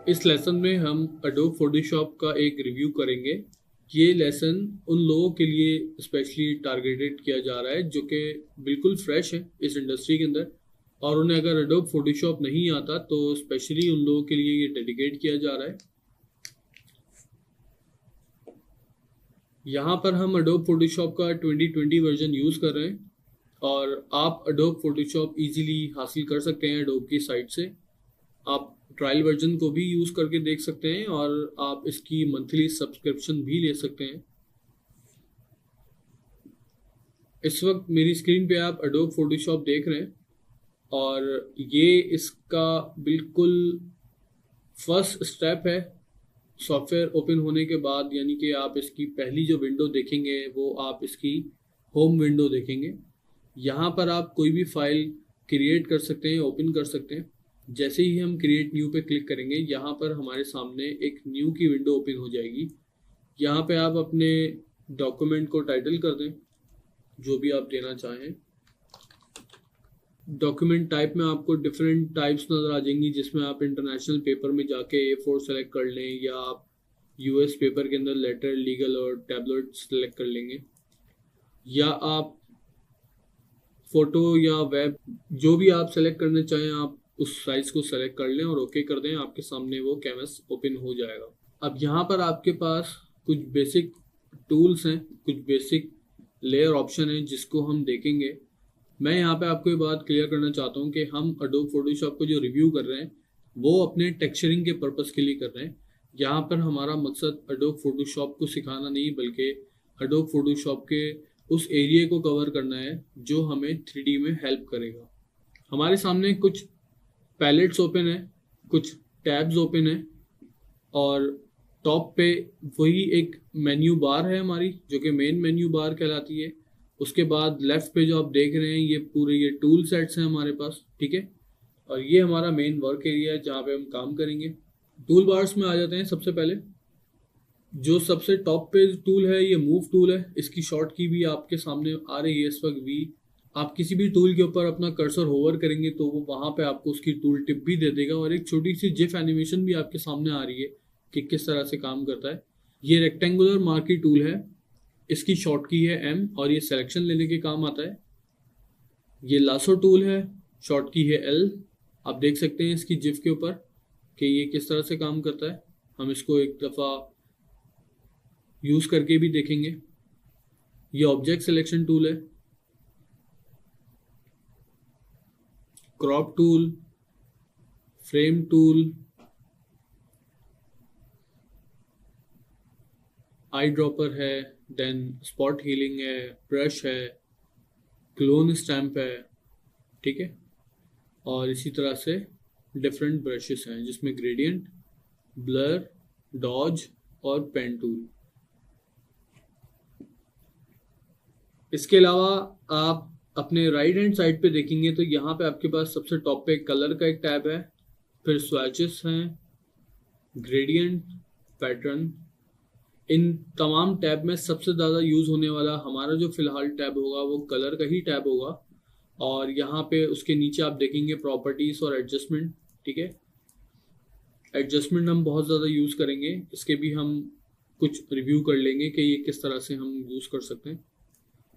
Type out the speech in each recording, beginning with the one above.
इस लेसन में हम अडोब फोटोशॉप का एक रिव्यू करेंगे। ये लेसन उन लोगों के लिए स्पेशली टारगेटेड किया जा रहा है जो कि बिल्कुल फ्रेश है इस इंडस्ट्री के अंदर, और उन्हें अगर अडोब फोटोशॉप नहीं आता तो स्पेशली उन लोगों के लिए ये डेडिकेट किया जा रहा है। यहाँ पर हम अडोब फोटोशॉप का 2020 वर्जन यूज़ कर रहे हैं और आप अडोब फोटोशॉप इजीली हासिल कर सकते हैं अडोब की साइट से। आप ट्रायल वर्जन को भी यूज़ करके देख सकते हैं और आप इसकी मंथली सब्सक्रिप्शन भी ले सकते हैं। इस वक्त मेरी स्क्रीन पे आप अडोब फोटोशॉप देख रहे हैं और ये इसका बिल्कुल फर्स्ट स्टेप है सॉफ्टवेयर ओपन होने के बाद, यानी कि आप इसकी पहली जो विंडो देखेंगे वो आप इसकी होम विंडो देखेंगे। यहाँ पर आप कोई भी फाइल क्रिएट कर सकते हैं, ओपन कर सकते हैं। जैसे ही हम क्रिएट न्यू पे क्लिक करेंगे यहाँ पर हमारे सामने एक न्यू की विंडो ओपन हो जाएगी। यहाँ पे आप अपने डॉक्यूमेंट को टाइटल कर दें जो भी आप देना चाहें। डॉक्यूमेंट टाइप में आपको डिफरेंट टाइप्स नज़र आ जाएंगी जिसमें आप इंटरनेशनल पेपर में जाके A4 सेलेक्ट कर लें या आप US पेपर के अंदर लेटर, लीगल और टैबलेट सेलेक्ट कर लेंगे, या आप फोटो या वेब जो भी आप सेलेक्ट करना चाहें आप उस साइज को सेलेक्ट कर लें और ओके कर दें। आपके सामने वो कैनवस ओपन हो जाएगा। अब यहाँ पर आपके पास कुछ बेसिक टूल्स हैं, कुछ बेसिक लेयर ऑप्शन हैं जिसको हम देखेंगे। मैं यहाँ पे आपको ये बात क्लियर करना चाहता हूँ कि हम अडोब फोटोशॉप को जो रिव्यू कर रहे हैं वो अपने टेक्सचरिंग के पर्पस के लिए कर रहे हैं। यहाँ पर हमारा मकसद अडोब फोटोशॉप को सिखाना नहीं बल्कि अडोब फोटोशॉप के उस एरिया को कवर करना है जो हमें 3D में हेल्प करेगा। हमारे सामने कुछ पैलेट्स ओपन है, कुछ टैब्स ओपन है और टॉप पे वही एक मेन्यू बार है हमारी जो कि मेन मेन्यू बार कहलाती है। उसके बाद लेफ्ट पे जो आप देख रहे हैं ये टूल सेट्स हैं हमारे पास, ठीक है। और ये हमारा मेन वर्क एरिया है जहाँ पे हम काम करेंगे। टूल बार्स में आ जाते हैं। सबसे पहले जो सबसे टॉप पे टूल है ये मूव टूल है। इसकी शॉर्ट की भी आपके सामने आ रही है इस वक्त वी। आप किसी भी टूल के ऊपर अपना कर्सर होवर करेंगे तो वो वहाँ पे आपको उसकी टूल टिप भी दे देगा और एक छोटी सी जिफ एनिमेशन भी आपके सामने आ रही है कि किस तरह से काम करता है। ये रेक्टेंगुलर मार्की टूल है, इसकी शॉर्ट की है M और ये सिलेक्शन लेने के काम आता है। ये लासो टूल है, शॉर्ट की है L। आप देख सकते हैं इसकी जिफ के ऊपर कि ये किस तरह से काम करता है। हम इसको एक दफ़ा यूज़ करके भी देखेंगे। ये ऑब्जेक्ट सिलेक्शन टूल है, crop tool, frame tool, eye dropper है, देन स्पॉट हीलिंग है, ब्रश है, क्लोन स्टैम्प है, ठीक है। और इसी तरह से डिफरेंट ब्रशेस हैं जिसमें ग्रेडियंट, ब्लर, डॉज और पेन टूल। इसके अलावा आप अपने राइट हैंड साइड पे देखेंगे तो यहाँ पे आपके पास सबसे टॉप पे कलर का एक टैब है, फिर स्वैचेस हैं, ग्रेडियंट, पैटर्न। इन तमाम टैब में सबसे ज़्यादा यूज़ होने वाला हमारा जो फिलहाल टैब होगा वो कलर का ही टैब होगा। और यहाँ पे उसके नीचे आप देखेंगे प्रॉपर्टीज़ और एडजस्टमेंट, ठीक है। एडजस्टमेंट हम बहुत ज़्यादा यूज़ करेंगे, इसके भी हम कुछ रिव्यू कर लेंगे कि ये किस तरह से हम यूज़ कर सकते हैं।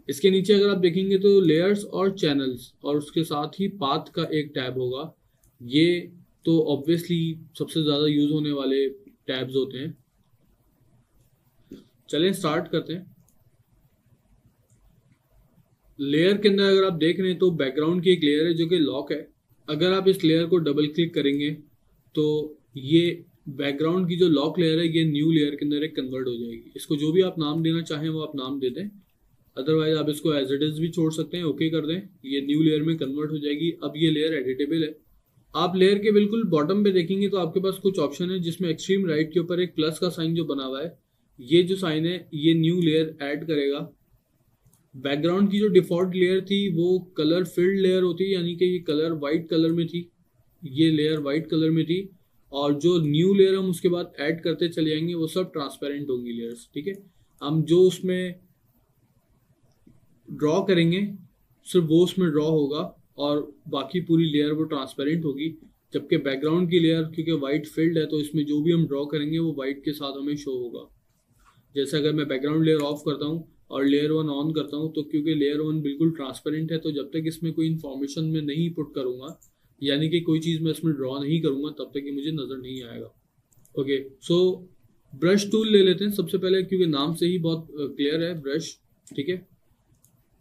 इसके नीचे अगर आप देखेंगे तो लेयर्स और चैनल्स और उसके साथ ही पाथ का एक टैब होगा। ये तो ऑब्वियसली सबसे ज़्यादा यूज़ होने वाले टैब्स होते हैं। चलें स्टार्ट करते हैं। लेयर के अंदर अगर आप देख रहे हैं तो बैकग्राउंड की एक लेयर है जो कि लॉक है। अगर आप इस लेयर को डबल क्लिक करेंगे तो ये बैकग्राउंड की जो लॉक लेयर है ये न्यू लेयर के अंदर एक कन्वर्ट हो जाएगी। इसको जो भी आप नाम देना चाहें वो आप नाम दे दें, अदरवाइज आप इसको एज इट इज भी छोड़ सकते हैं, ओके कर दें। ये न्यू लेयर में कन्वर्ट हो जाएगी। अब ये लेयर एडिटेबल है। आप लेयर के बिल्कुल बॉटम पे देखेंगे तो आपके पास कुछ ऑप्शन है जिसमें एक्सट्रीम राइट के ऊपर एक प्लस का साइन जो बना हुआ है, ये जो साइन है ये न्यू लेयर ऐड करेगा। बैकग्राउंड की जो डिफॉल्ट लेयर थी वो कलर फिल्ड लेयर होती है, यानी कि ये कलर वाइट कलर में थी, ये लेयर वाइट कलर में थी। और जो न्यू लेयर हम उसके बाद ऐड करते चले जाएंगे वो सब ट्रांसपेरेंट होंगी लेयर्स, ठीक है। हम जो उसमें ड्रॉ करेंगे सिर्फ वो उसमें ड्रॉ होगा और बाकी पूरी लेयर वो ट्रांसपेरेंट होगी। जबकि बैकग्राउंड की लेयर क्योंकि वाइट फिल्ड है तो इसमें जो भी हम ड्रॉ करेंगे वो वाइट के साथ हमें शो होगा। जैसे अगर मैं बैकग्राउंड लेयर ऑफ करता हूँ और लेयर वन ऑन करता हूँ तो क्योंकि लेयर वन बिल्कुल ट्रांसपेरेंट है तो जब तक इसमें कोई इन्फॉर्मेशन मैं नहीं पुट करूंगा, यानी कि कोई चीज़ मैं इसमें ड्रॉ नहीं करूंगा, तब तक ये मुझे नज़र नहीं आएगा। ओके, सो ब्रश टूल ले लेते हैं सबसे पहले, क्योंकि नाम से ही बहुत क्लियर है ब्रश। ठीक है,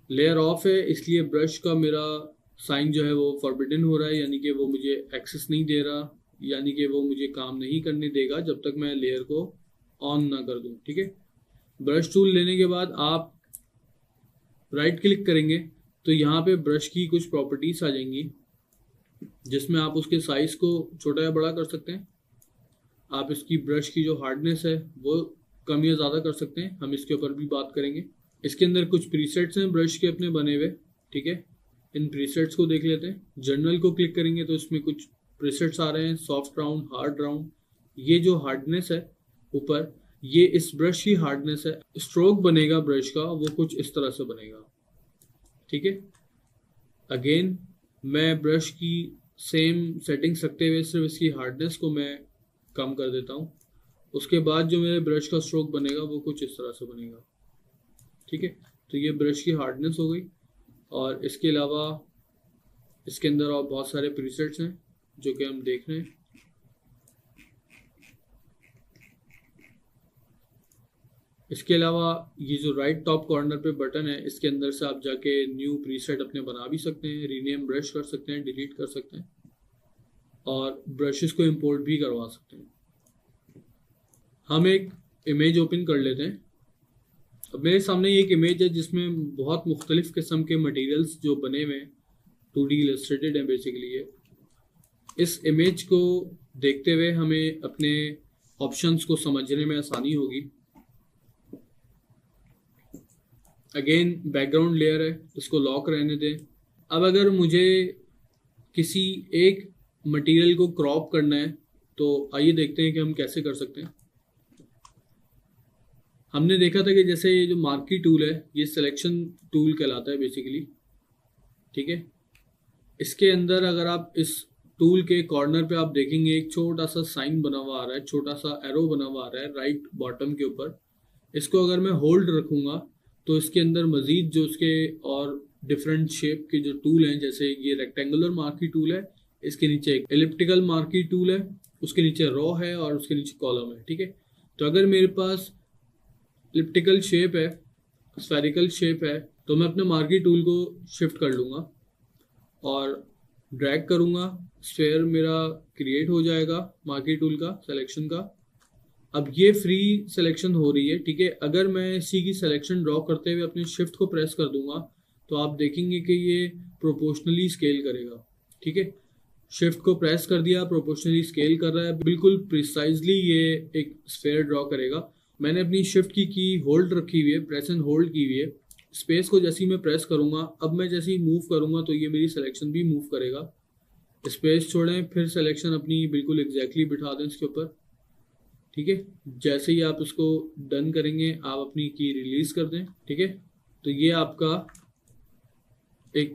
लेयर ऑफ है इसलिए ब्रश का मेरा साइन जो है वो फॉरबिडन हो रहा है, यानी कि वो मुझे एक्सेस नहीं दे रहा, यानी कि वो मुझे काम नहीं करने देगा जब तक मैं लेयर को ऑन ना कर दूं। ठीक है, ब्रश टूल लेने के बाद आप राइट क्लिक करेंगे तो यहाँ पे ब्रश की कुछ प्रॉपर्टीज आ जाएंगी जिसमें आप उसके साइज को छोटा या बड़ा कर सकते हैं। आप इसकी ब्रश की जो हार्डनेस है वो कम या ज़्यादा कर सकते हैं, हम इसके ऊपर भी बात करेंगे। इसके अंदर कुछ प्रीसेट्स हैं ब्रश के अपने बने हुए। ठीक है, इन प्रीसेट्स को देख लेते हैं। जनरल को क्लिक करेंगे तो इसमें कुछ प्रीसेट्स आ रहे हैं, सॉफ्ट राउंड, हार्ड राउंड। ये जो हार्डनेस है ऊपर, ये इस ब्रश की हार्डनेस है। स्ट्रोक बनेगा ब्रश का वो कुछ इस तरह से बनेगा। ठीक है, अगेन मैं ब्रश की सेम सेटिंग्स रखते हुए सिर्फ इसकी हार्डनेस को मैं कम कर देता हूँ। उसके बाद जो मेरे ब्रश का स्ट्रोक बनेगा वो कुछ इस तरह से बनेगा। ठीक है, तो ये ब्रश की हार्डनेस हो गई। और इसके अलावा इसके अंदर और बहुत सारे प्रीसेट्स हैं जो कि हम देख रहे हैं। इसके अलावा ये जो राइट टॉप कॉर्नर पे बटन है, इसके अंदर से आप जाके न्यू प्रीसेट अपने बना भी सकते हैं, रीनेम ब्रश कर सकते हैं, डिलीट कर सकते हैं और ब्रशेस को इंपोर्ट भी करवा सकते हैं। हम एक इमेज ओपन कर लेते हैं। अब मेरे सामने एक इमेज है जिसमें बहुत मुख्तलिफ किस्म के मटेरियल्स जो बने हुए हैं, 2D इलस्ट्रेटेड है बेसिकली ये। इस इमेज को देखते हुए हमें अपने ऑप्शंस को समझने में आसानी होगी। अगेन बैकग्राउंड लेयर है, इसको लॉक रहने दें। अब अगर मुझे किसी एक मटेरियल को क्रॉप करना है तो आइए देखते हैं कि हम कैसे कर सकते हैं। हमने देखा था कि जैसे ये जो मार्की टूल है ये सिलेक्शन टूल कहलाता है बेसिकली। ठीक है, इसके अंदर अगर आप इस टूल के कॉर्नर पे आप देखेंगे एक छोटा सा साइन बना हुआ आ रहा है, छोटा सा एरो बना हुआ आ रहा है राइट बॉटम के ऊपर। इसको अगर मैं होल्ड रखूंगा तो इसके अंदर मजीद जो उसके और डिफरेंट शेप के जो टूल हैं, जैसे ये रेक्टेंगुलर मार्की टूल है, इसके नीचे एक एलिप्टिकल मार्की टूल है, उसके नीचे रो है और उसके नीचे कॉलम है। ठीक है, तो अगर मेरे पास एलिप्टिकल शेप है, स्फेरिकल शेप है, तो मैं अपने मार्की टूल को शिफ्ट कर लूँगा और ड्रैग करूँगा, स्फेयर मेरा क्रिएट हो जाएगा मार्की टूल का सिलेक्शन का। अब ये फ्री सिलेक्शन हो रही है। ठीक है, अगर मैं इसी की सिलेक्शन ड्रॉ करते हुए अपने शिफ्ट को प्रेस कर दूंगा तो आप देखेंगे कि ये प्रोपोर्शनली स्केल करेगा। ठीक है, शिफ्ट को प्रेस कर दिया, प्रोपोर्शनली स्केल कर रहा है, बिल्कुल प्रिसाइजली ये एक स्फेयर ड्रॉ करेगा। मैंने अपनी शिफ्ट की होल्ड रखी हुई है, प्रेस एंड होल्ड की हुई है। स्पेस को जैसे ही मैं प्रेस करूंगा, अब मैं जैसे ही मूव करूंगा तो ये मेरी सिलेक्शन भी मूव करेगा। स्पेस छोड़ें, फिर सिलेक्शन अपनी बिल्कुल एग्जैक्टली बिठा दें इसके ऊपर। ठीक है, जैसे ही आप इसको डन करेंगे आप अपनी की रिलीज कर दें। ठीक है, तो ये आपका एक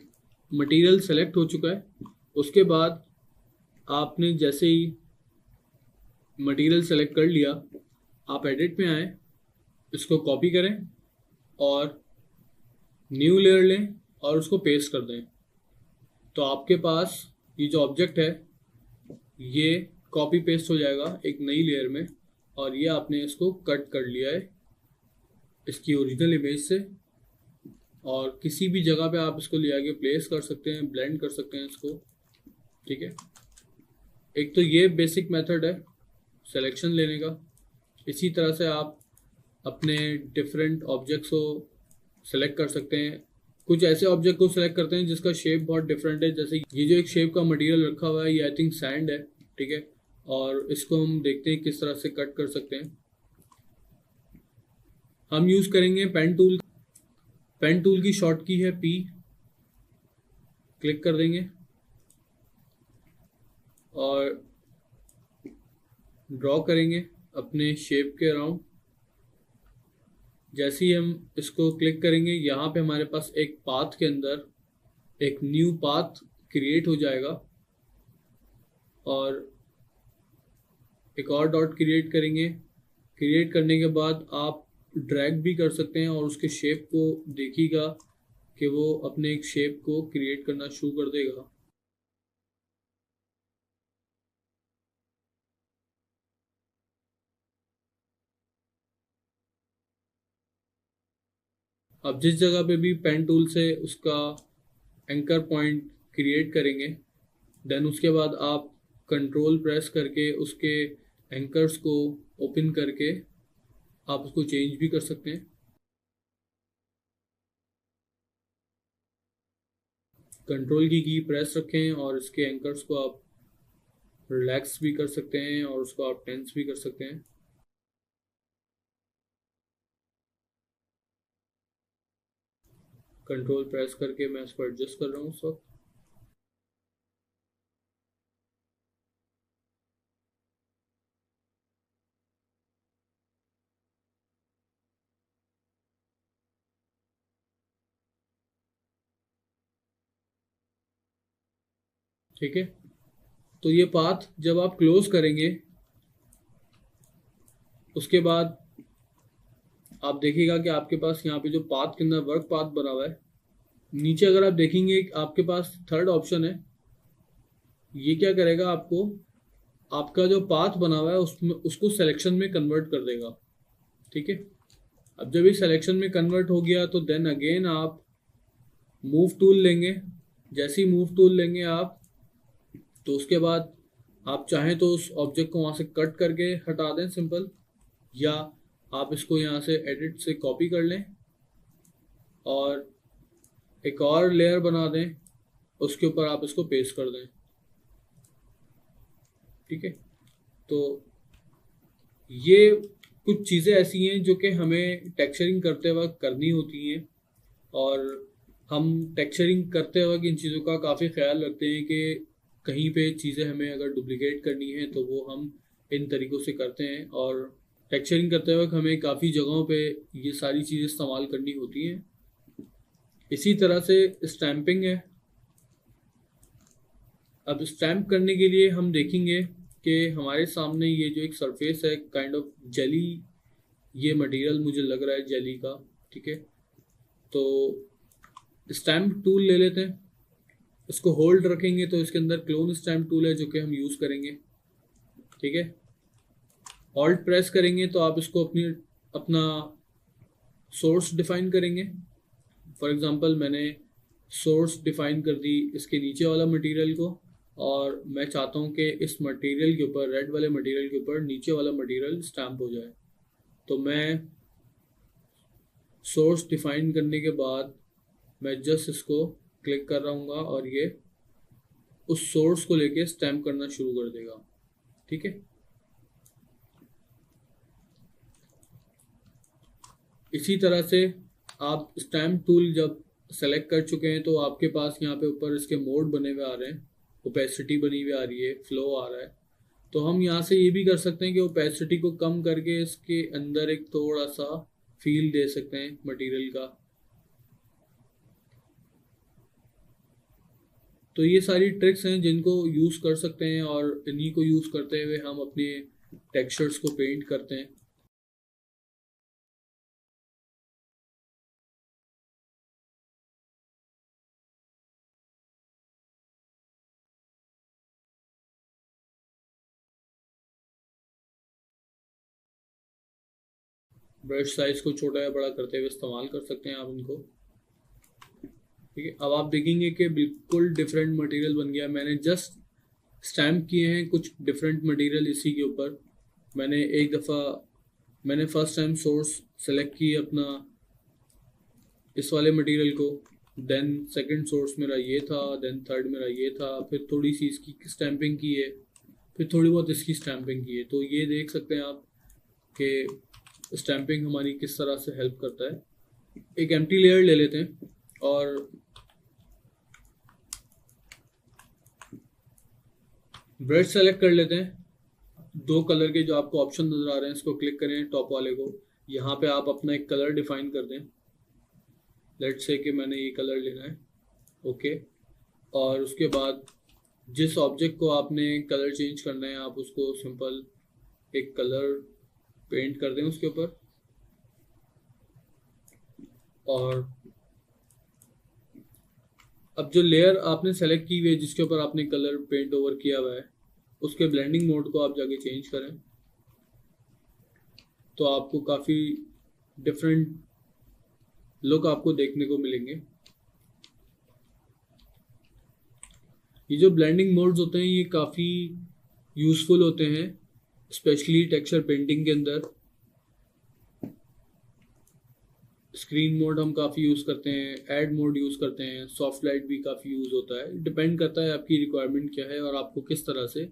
मटेरियल सेलेक्ट हो चुका है। उसके बाद आपने जैसे ही मटेरियल सेलेक्ट कर लिया, आप एडिट में आए, इसको कॉपी करें और न्यू लेयर लें और उसको पेस्ट कर दें। तो आपके पास ये जो ऑब्जेक्ट है ये कॉपी पेस्ट हो जाएगा एक नई लेयर में, और ये आपने इसको कट कर लिया है इसकी ओरिजिनल इमेज से। और किसी भी जगह पे आप इसको ले आके प्लेस कर सकते हैं, ब्लेंड कर सकते हैं इसको। ठीक है, एक तो ये बेसिक मेथड है सिलेक्शन लेने का। इसी तरह से आप अपने डिफरेंट ऑब्जेक्ट्स को सेलेक्ट कर सकते हैं। कुछ ऐसे ऑब्जेक्ट को सेलेक्ट करते हैं जिसका शेप बहुत डिफरेंट है, जैसे ये जो एक शेप का मटेरियल रखा हुआ है ये आई थिंक सैंड है। ठीक है, और इसको हम देखते हैं किस तरह से कट कर सकते हैं। हम यूज करेंगे पेन टूल। पेन टूल की शॉर्ट की है P, क्लिक कर देंगे और ड्रॉ करेंगे अपने शेप के अराउंड। जैसे ही हम इसको क्लिक करेंगे यहाँ पे हमारे पास एक पाथ के अंदर एक न्यू पाथ क्रिएट हो जाएगा और एक और डॉट क्रिएट करेंगे। क्रिएट करने के बाद आप ड्रैग भी कर सकते हैं और उसके शेप को देखिएगा कि वो अपने एक शेप को क्रिएट करना शुरू कर देगा। अब जिस जगह पे भी पेन टूल से उसका एंकर पॉइंट क्रिएट करेंगे, देन उसके बाद आप कंट्रोल प्रेस करके उसके एंकर्स को ओपन करके आप उसको चेंज भी कर सकते हैं। कंट्रोल की प्रेस रखें और इसके एंकर्स को आप रिलैक्स भी कर सकते हैं और उसको आप टेंस भी कर सकते हैं। कंट्रोल प्रेस करके मैं इसको एडजस्ट कर रहा हूँ उस वक्त। ठीक है, तो ये पाथ जब आप क्लोज करेंगे उसके बाद आप देखिएगा कि आपके पास यहाँ पे जो पाथ के अंदर वर्क पाथ बना हुआ है, नीचे अगर आप देखेंगे आपके पास थर्ड ऑप्शन है। ये क्या करेगा, आपको आपका जो पाथ बना हुआ है उसमें उसको सिलेक्शन में कन्वर्ट कर देगा। ठीक है, अब जब ये सिलेक्शन में कन्वर्ट हो गया तो देन अगेन आप मूव टूल लेंगे। जैसे ही मूव टूल लेंगे आप, तो उसके बाद आप चाहें तो उस ऑब्जेक्ट को वहां से कट करके हटा दें सिंपल, या आप इसको यहाँ से एडिट से कॉपी कर लें और एक और लेयर बना दें, उसके ऊपर आप इसको पेस्ट कर दें। ठीक है, तो ये कुछ चीज़ें ऐसी हैं जो कि हमें टेक्सचरिंग करते वक्त करनी होती हैं, और हम टेक्सचरिंग करते वक्त इन चीज़ों का काफ़ी ख्याल रखते हैं कि कहीं पे चीज़ें हमें अगर डुप्लिकेट करनी है तो वो हम इन तरीक़ों से करते हैं। और टेक्सचरिंग करते वक्त हमें काफ़ी जगहों पे ये सारी चीज़ें इस्तेमाल करनी होती हैं। इसी तरह से स्टैंपिंग है। अब स्टैम्प करने के लिए हम देखेंगे कि हमारे सामने ये जो एक सरफेस है, काइंड ऑफ जेली, ये मटेरियल मुझे लग रहा है जेली का। ठीक है, तो स्टैम्प टूल ले लेते हैं, इसको होल्ड रखेंगे तो इसके अंदर क्लोन स्टैम्प टूल है जो कि हम यूज़ करेंगे। ठीक है, ऑल्ट प्रेस करेंगे तो आप इसको अपना सोर्स डिफाइन करेंगे। फॉर एग्जांपल मैंने सोर्स डिफाइन कर दी इसके नीचे वाला मटेरियल को, और मैं चाहता हूँ कि इस मटेरियल के ऊपर, रेड वाले मटेरियल के ऊपर नीचे वाला मटेरियल स्टैम्प हो जाए। तो मैं सोर्स डिफाइन करने के बाद मैं जस्ट इसको क्लिक कर रहा हूँ और ये उस सोर्स को लेके स्टैम्प करना शुरू कर देगा। ठीक है, इसी तरह से आप स्टैम्प टूल जब सेलेक्ट कर चुके हैं तो आपके पास यहाँ पे ऊपर इसके मोड बने हुए आ रहे हैं, ओपेसिटी बनी हुई आ रही है, फ्लो आ रहा है। तो हम यहाँ से ये भी कर सकते हैं कि ओपेसिटी को कम करके इसके अंदर एक थोड़ा सा फील दे सकते हैं मटेरियल का। तो ये सारी ट्रिक्स हैं जिनको यूज़ कर सकते हैं, और इन्हीं को यूज़ करते हुए हम अपने टेक्सचर्स को पेंट करते हैं। ब्रश साइज को छोटा या बड़ा करते हुए इस्तेमाल कर सकते हैं आप इनको। ठीक है, अब आप देखेंगे कि बिल्कुल डिफरेंट मटेरियल बन गया। मैंने जस्ट स्टैम्प किए हैं कुछ डिफरेंट मटेरियल इसी के ऊपर। मैंने फर्स्ट टाइम सोर्स सेलेक्ट की अपना इस वाले मटेरियल को, देन सेकंड सोर्स मेरा ये था, देन थर्ड मेरा ये था, फिर थोड़ी सी इसकी स्टैंपिंग की है, फिर थोड़ी बहुत इसकी स्टैंपिंग की है। तो ये देख सकते हैं आप कि स्टैंपिंग हमारी किस तरह से हेल्प करता है। एक एम्प्टी लेयर ले लेते हैं और ब्रश सेलेक्ट कर लेते हैं। दो कलर के जो आपको ऑप्शन नज़र आ रहे हैं इसको क्लिक करें, टॉप वाले को। यहाँ पे आप अपना एक कलर डिफाइन कर दें। लेट्स से कि मैंने ये कलर लेना है, ओके। और उसके बाद जिस ऑब्जेक्ट को आपने कलर चेंज करना है आप उसको सिंपल एक कलर पेंट कर दें उसके ऊपर, और अब जो लेयर आपने सेलेक्ट की हुई है जिसके ऊपर आपने कलर पेंट ओवर किया हुआ है उसके ब्लेंडिंग मोड को आप जाके चेंज करें, तो आपको काफ़ी डिफरेंट लुक आपको देखने को मिलेंगे। ये जो ब्लेंडिंग मोड्स होते हैं ये काफ़ी यूज़फुल होते हैं, स्पेशली टेक्सचर पेंटिंग के अंदर। स्क्रीन मोड हम काफ़ी यूज़ करते हैं, ऐड मोड यूज़ करते हैं, सॉफ्ट लाइट भी काफ़ी यूज़ होता है। डिपेंड करता है आपकी रिक्वायरमेंट क्या है और आपको किस तरह से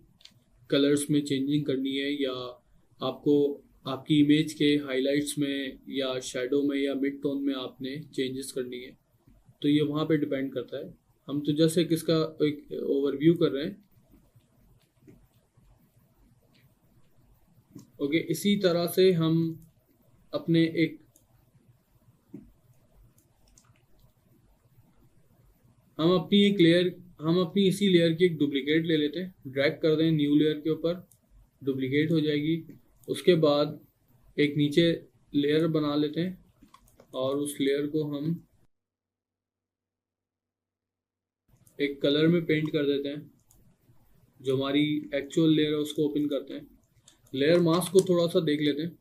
कलर्स में चेंजिंग करनी है, या आपको आपकी इमेज के हाइलाइट्स में या शैडो में या मिड टोन में आपने चेंजेस करनी है, तो ये वहाँ पे डिपेंड करता है। हम तो जैसे किसका एक ओवरव्यू कर रहे हैं। ओके, इसी तरह से अपने एक हम अपनी एक लेयर हम अपनी इसी लेयर की एक डुप्लीकेट ले लेते हैं, ड्रैग कर दें न्यू लेयर के ऊपर, डुप्लीकेट हो जाएगी। उसके बाद एक नीचे लेयर बना लेते हैं और उस लेयर को हम एक कलर में पेंट कर देते हैं। जो हमारी एक्चुअल लेयर है उसको ओपन करते हैं, लेयर मास्क को थोड़ा सा देख लेते हैं।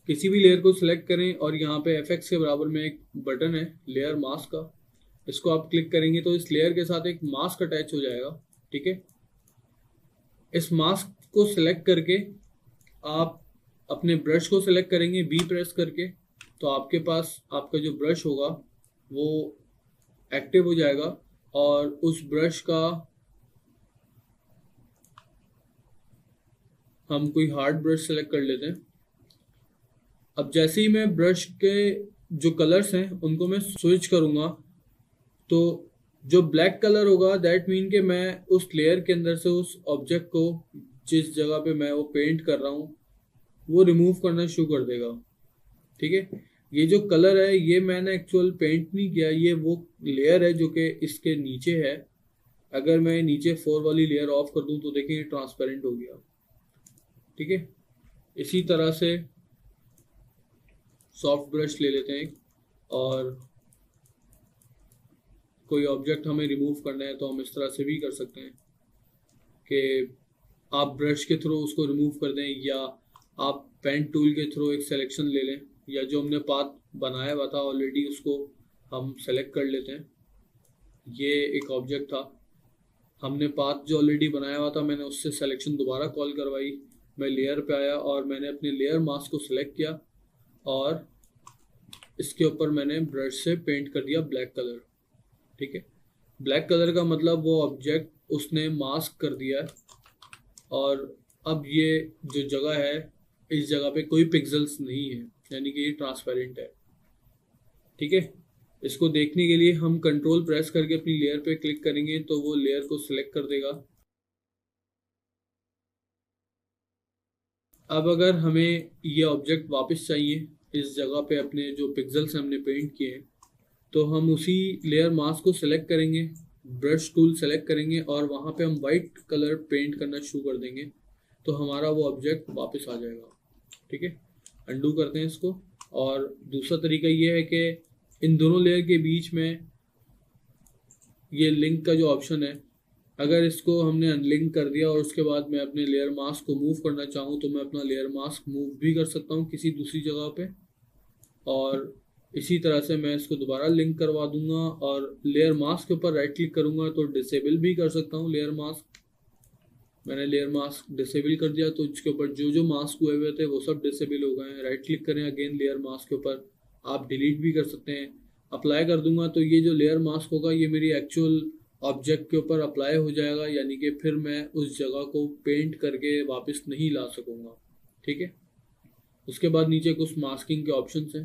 किसी भी लेयर को सिलेक्ट करें और यहाँ पे FX के बराबर में एक बटन है लेयर मास्क का, इसको आप क्लिक करेंगे तो इस लेयर के साथ एक मास्क अटैच हो जाएगा। ठीक है, इस मास्क को सिलेक्ट करके आप अपने ब्रश को सिलेक्ट करेंगे बी प्रेस करके, तो आपके पास आपका जो ब्रश होगा वो एक्टिव हो जाएगा और उस ब्रश का हम कोई हार्ड ब्रश सेलेक्ट कर लेते हैं। अब जैसे ही मैं ब्रश के जो कलर्स हैं उनको मैं स्विच करूँगा तो जो ब्लैक कलर होगा दैट मीन कि मैं उस लेयर के अंदर से उस ऑब्जेक्ट को जिस जगह पे मैं वो पेंट कर रहा हूँ वो रिमूव करना शुरू कर देगा। ठीक है, ये जो कलर है ये मैंने एक्चुअल पेंट नहीं किया, ये वो लेयर है जो कि इसके नीचे है। अगर मैं नीचे 4 वाली लेयर ऑफ कर दूं तो देखिए ट्रांसपेरेंट हो गया। ठीक है, इसी तरह से सॉफ्ट ब्रश ले लेते हैं और कोई ऑब्जेक्ट हमें रिमूव करना है तो हम इस तरह से भी कर सकते हैं कि आप ब्रश के थ्रू उसको रिमूव कर दें, या आप पेन टूल के थ्रू एक सिलेक्शन ले लें, या जो हमने पाथ बनाया हुआ था ऑलरेडी उसको हम सेलेक्ट कर लेते हैं। ये एक ऑब्जेक्ट था, हमने पाथ जो ऑलरेडी बनाया हुआ था मैंने उससे सिलेक्शन दोबारा कॉल करवाई, मैं लेयर पे आया और मैंने अपने लेयर मास्क को सिलेक्ट किया और इसके ऊपर मैंने ब्रश से पेंट कर दिया ब्लैक कलर। ठीक है, ब्लैक कलर का मतलब वो ऑब्जेक्ट उसने मास्क कर दिया है और अब ये जो जगह है इस जगह पे कोई पिक्सेल्स नहीं है, यानी कि ये ट्रांसपेरेंट है। ठीक है, इसको देखने के लिए हम कंट्रोल प्रेस करके अपनी लेयर पे क्लिक करेंगे तो वो लेयर को सिलेक्ट कर देगा। अब अगर हमें ये ऑब्जेक्ट वापस चाहिए इस जगह पे अपने जो पिक्सेल्स हमने पेंट किए हैं तो हम उसी लेयर मास्क को सिलेक्ट करेंगे, ब्रश टूल सेलेक्ट करेंगे और वहाँ पे हम वाइट कलर पेंट करना शुरू कर देंगे तो हमारा वो ऑब्जेक्ट वापस आ जाएगा। ठीक है, अंडू करते हैं इसको। और दूसरा तरीका ये है कि इन दोनों लेयर के बीच में ये लिंक का जो ऑप्शन है, अगर इसको हमने अनलिंक कर दिया और उसके बाद मैं अपने लेयर मास्क को मूव करना चाहूँ तो मैं अपना लेयर मास्क मूव भी कर सकता हूँ किसी दूसरी जगह पे, और इसी तरह से मैं इसको दोबारा लिंक करवा दूंगा और लेयर मास्क के ऊपर राइट क्लिक करूंगा तो डिसेबल भी कर सकता हूँ लेयर मास्क। मैंने लेयर मास्क डिसेबल कर दिया तो इसके ऊपर जो जो मास्क हुए हुए थे वो सब डिसेबल हो गए हैं। राइट क्लिक करें अगेन लेयर मास्क के ऊपर, आप डिलीट भी कर सकते हैं। अप्लाई कर दूंगा तो ये जो लेयर मास्क होगा ये मेरी एक्चुअल ऑब्जेक्ट के ऊपर अप्लाई हो जाएगा, यानी कि फिर मैं उस जगह को पेंट करके वापस नहीं ला सकूँगा। ठीक है, उसके बाद नीचे कुछ मास्किंग के ऑप्शन हैं।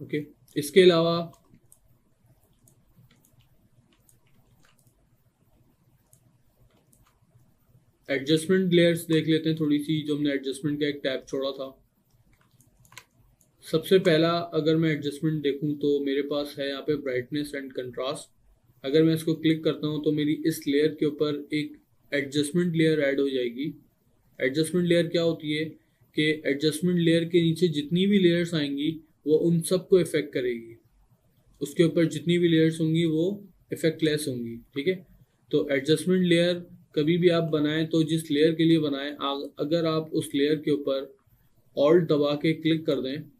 ओके, इसके अलावा एडजस्टमेंट लेयर्स देख लेते हैं थोड़ी सी, जो हमने एडजस्टमेंट का एक टैब छोड़ा था। सबसे पहला अगर मैं एडजस्टमेंट देखूं तो मेरे पास है यहाँ पे ब्राइटनेस एंड कंट्रास्ट। अगर मैं इसको क्लिक करता हूँ तो मेरी इस लेयर के ऊपर एक एडजस्टमेंट लेयर ऐड हो जाएगी। एडजस्टमेंट लेयर क्या होती है कि एडजस्टमेंट लेयर के नीचे जितनी भी लेयर्स आएंगी वो उन सबको इफेक्ट करेगी। उसके ऊपर जितनी भी लेयर्स होंगी वो इफेक्टलेस होंगी, ठीक है। तो एडजस्टमेंट लेयर कभी भी आप बनाएं तो जिस लेयर के लिए बनाएं, अगर आप उस लेयर के ऊपर ऑल्ट दबा के क्लिक कर दें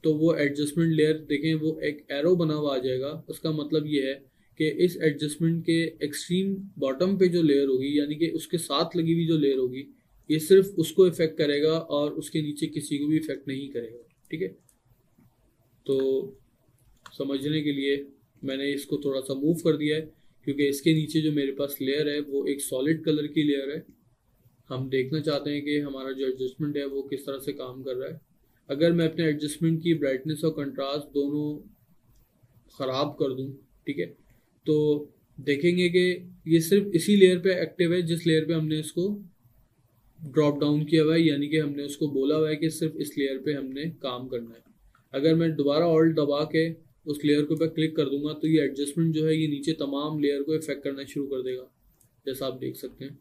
तो वो एडजस्टमेंट लेयर देखें वो एक एरो बना हुआ आ जाएगा। उसका मतलब ये है कि इस एडजस्टमेंट के एक्सट्रीम बॉटम पे जो लेयर होगी, यानी कि उसके साथ लगी हुई जो लेयर होगी, ये सिर्फ उसको इफेक्ट करेगा और उसके नीचे किसी को भी इफेक्ट नहीं करेगा, ठीक है। तो समझने के लिए मैंने इसको थोड़ा सा मूव कर दिया है, क्योंकि इसके नीचे जो मेरे पास लेयर है वो एक सॉलिड कलर की लेयर है। हम देखना चाहते हैं कि हमारा जो एडजस्टमेंट है वो किस तरह से काम कर रहा है। अगर मैं अपने एडजस्टमेंट की ब्राइटनेस और कंट्रास्ट दोनों ख़राब कर दूं, ठीक है, तो देखेंगे कि ये सिर्फ इसी लेयर पे एक्टिव है जिस लेयर पे हमने इसको ड्रॉप डाउन किया हुआ है, यानी कि हमने उसको बोला हुआ है कि सिर्फ इस लेयर पे हमने काम करना है। अगर मैं दोबारा ऑल्ट दबा के उस लेयर के ऊपर क्लिक कर दूंगा तो ये एडजस्टमेंट जो है ये नीचे तमाम लेयर को इफेक्ट करना शुरू कर देगा, जैसा आप देख सकते हैं।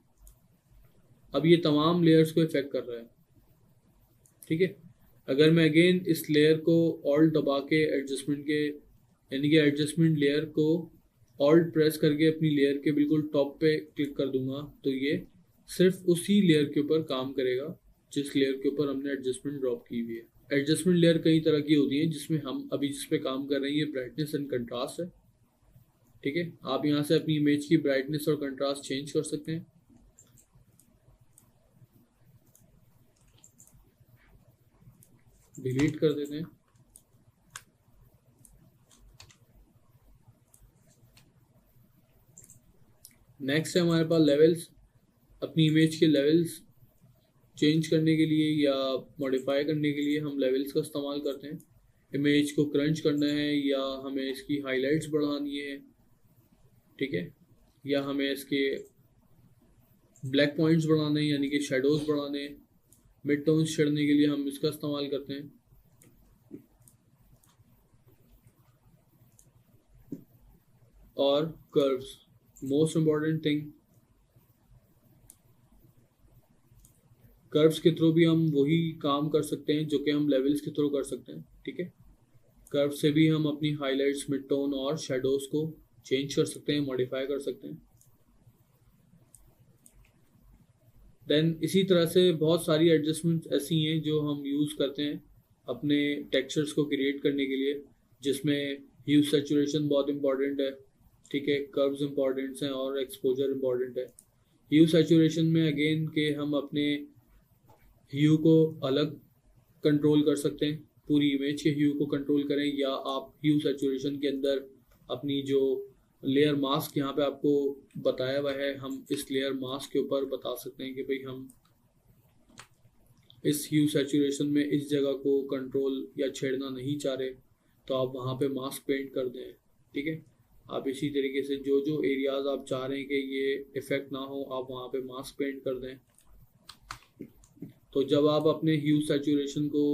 अब ये तमाम लेयर्स को इफेक्ट कर रहा है, ठीक है। अगर मैं अगेन इस लेयर को ऑल्ट दबा के एडजस्टमेंट के, यानी कि एडजस्टमेंट लेयर को ऑल्ट प्रेस करके अपनी लेयर के बिल्कुल टॉप पे क्लिक कर दूंगा तो ये सिर्फ उसी लेयर के ऊपर काम करेगा जिस लेयर के ऊपर हमने एडजस्टमेंट ड्रॉप की हुई है। एडजस्टमेंट लेयर कई तरह की होती है, जिसमें हम अभी जिस पे काम कर रहे हैं ये ब्राइटनेस एंड कंट्रास्ट है, ठीक है। आप यहाँ से अपनी इमेज की ब्राइटनेस और कंट्रास्ट चेंज कर सकते हैं। डिलीट कर देते हैं। नेक्स्ट है हमारे पास लेवल्स। अपनी इमेज के लेवल्स चेंज करने के लिए या मॉडिफाई करने के लिए हम लेवल्स का इस्तेमाल करते हैं। इमेज को क्रंच करना है या हमें इसकी हाइलाइट्स बढ़ानी है, ठीक है, या हमें इसके ब्लैक पॉइंट्स बढ़ाने हैं यानी कि शेडोज बढ़ाने हैं, मिड टोन्स छेड़ने के लिए हम इसका इस्तेमाल करते हैं। और curves, most important thing, curves के थ्रू भी हम वही काम कर सकते हैं जो कि हम लेवल्स के थ्रू कर सकते हैं, ठीक है। कर्व से भी हम अपनी हाइलाइट्स, मिड टोन और शेडोज को चेंज कर सकते हैं, मॉडिफाई कर सकते हैं। देन इसी तरह से बहुत सारी एडजस्टमेंट्स ऐसी हैं जो हम यूज़ करते हैं अपने टेक्सचर्स को क्रिएट करने के लिए, जिसमें ह्यू सैचुरेशन बहुत इंपॉर्टेंट है, ठीक है, कर्व्स इंपॉर्टेंट हैं और एक्सपोजर इंपॉर्टेंट है। ह्यू सैचुरेशन में अगेन के हम अपने ह्यू को अलग कंट्रोल कर सकते हैं, पूरी इमेज के ह्यू को कंट्रोल करें, या आप ह्यू सैचुरेशन के अंदर अपनी जो लेयर मास्क यहाँ पे आपको बताया हुआ है, हम इस लेयर मास्क के ऊपर बता सकते हैं कि भाई हम इस ह्यू सैचुरेशन में इस जगह को कंट्रोल या छेड़ना नहीं चाह रहे, तो आप वहाँ पे मास्क पेंट कर दें, ठीक है। आप इसी तरीके से जो जो एरियाज आप चाह रहे हैं कि ये इफेक्ट ना हो, आप वहाँ पे मास्क पेंट कर दें। तो जब आप अपने ह्यू सैचुरेशन को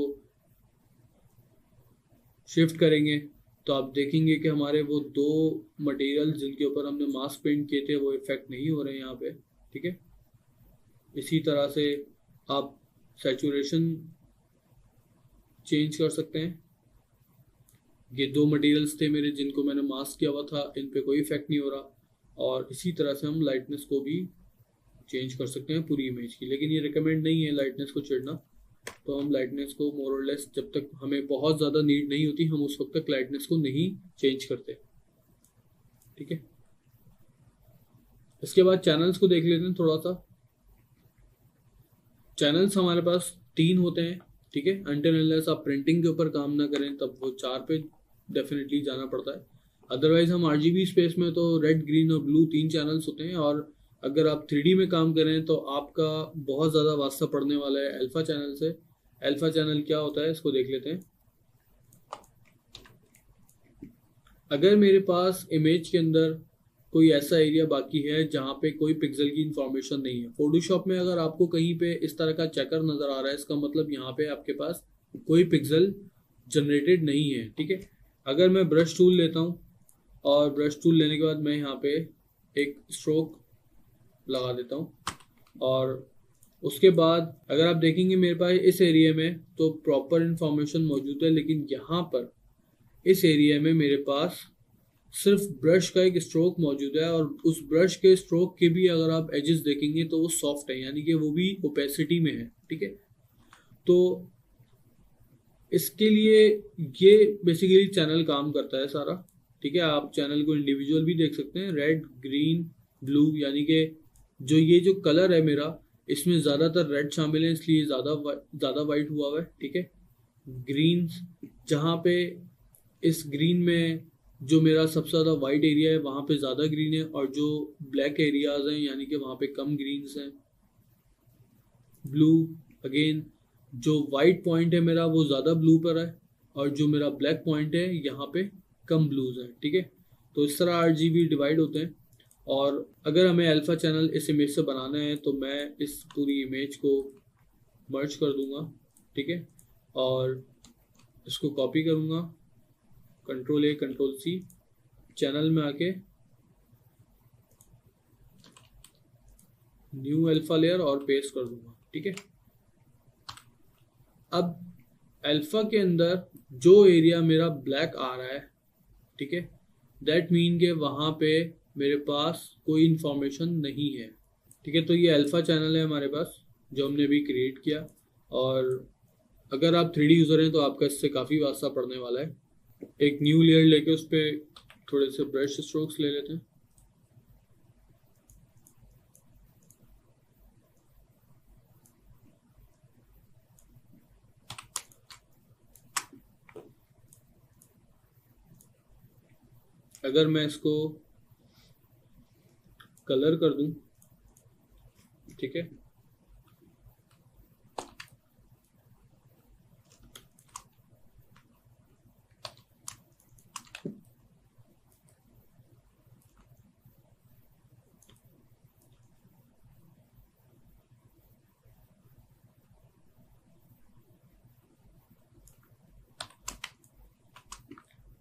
शिफ्ट करेंगे तो आप देखेंगे कि हमारे वो दो मटेरियल जिनके ऊपर हमने मास्क पेंट किए थे वो इफेक्ट नहीं हो रहे हैं यहाँ पे, ठीक है। इसी तरह से आप सैचुरेशन चेंज कर सकते हैं। ये दो मटेरियल्स थे मेरे जिनको मैंने मास्क किया हुआ था, इन पे कोई इफेक्ट नहीं हो रहा। और इसी तरह से हम लाइटनेस को भी चेंज कर सकते हैं पूरी इमेज की, लेकिन ये रिकमेंड नहीं है लाइटनेस को छेड़ना। तो हम लाइटनेस को मोर और लेस जब तक हमें बहुत ज़्यादा नीड नहीं होती हम उस वक्त तक लाइटनेस को नहीं चेंज करते, ठीक है। इसके बाद चैनल्स को देख लेते हैं थोड़ा सा। चैनल्स हमारे पास 3 होते हैं, ठीक है। अनटिल अनलेस आप प्रिंटिंग के ऊपर काम ना करें तब वो 4 पे डेफिनेटली जाना पड़ता है। अदरवाइज हम RGB स्पेस में तो रेड, ग्रीन और ब्लू 3 चैनल्स होते हैं। और अगर आप 3D में काम करें तो आपका बहुत ज़्यादा वास्ता पड़ने वाला है अल्फा चैनल से। अल्फा चैनल क्या होता है इसको देख लेते हैं। अगर मेरे पास इमेज के अंदर कोई ऐसा एरिया बाकी है जहाँ पे कोई पिक्सल की इंफॉर्मेशन नहीं है, फोटोशॉप में अगर आपको कहीं पे इस तरह का चेकर नज़र आ रहा है, इसका मतलब यहाँ पे आपके पास कोई पिक्सल जनरेटेड नहीं है। ठीक है, अगर मैं ब्रश टूल लेता हूँ और ब्रश टूल लेने के बाद मैं यहाँ पे एक स्ट्रोक लगा देता हूँ, और उसके बाद अगर आप देखेंगे मेरे पास इस एरिया में तो प्रॉपर इंफॉर्मेशन मौजूद है, लेकिन यहाँ पर इस एरिया में मेरे पास सिर्फ ब्रश का एक स्ट्रोक मौजूद है, और उस ब्रश के स्ट्रोक के भी अगर आप एजेस देखेंगे तो वो सॉफ्ट है, यानी कि वो भी ओपेसिटी में है। ठीक है, तो इसके लिए ये बेसिकली चैनल काम करता है सारा। ठीक है, आप चैनल को इंडिविजुअल भी देख सकते हैं, रेड ग्रीन ब्लू, यानी कि जो ये जो कलर है मेरा, इसमें ज़्यादातर रेड शामिल है इसलिए ज़्यादा वाइट हुआ हुआ है। ठीक है, ग्रीन, जहाँ पे इस ग्रीन में जो मेरा सबसे ज़्यादा वाइट एरिया है वहाँ पे ज़्यादा ग्रीन है, और जो ब्लैक एरियाज हैं यानी कि वहाँ पे कम ग्रीन्स हैं। ब्लू, अगेन जो वाइट पॉइंट है मेरा वो ज़्यादा ब्लू पर है, और जो मेरा ब्लैक पॉइंट है यहाँ पे कम ब्लूज हैं। ठीक है, तो इस तरह RGB डिवाइड होते हैं। और अगर हमें अल्फ़ा चैनल इस इमेज से बनाना है तो मैं इस पूरी इमेज को मर्ज कर दूंगा। ठीक है, और इसको कॉपी करूँगा, Ctrl+A Ctrl+C, चैनल में आके न्यू अल्फा लेयर और पेस्ट कर दूंगा। ठीक है, अब अल्फा के अंदर जो एरिया मेरा ब्लैक आ रहा है, ठीक है, दैट मीन के वहाँ पे मेरे पास कोई इंफॉर्मेशन नहीं है। ठीक है, तो ये अल्फा चैनल है हमारे पास जो हमने अभी क्रिएट किया, और अगर आप 3D यूज़र हैं तो आपका इससे काफ़ी वास्ता पड़ने वाला है। एक न्यू लेयर लेके उस पर थोड़े से ब्रश स्ट्रोक्स ले लेते हैं। अगर मैं इसको कलर कर दूं, ठीक है,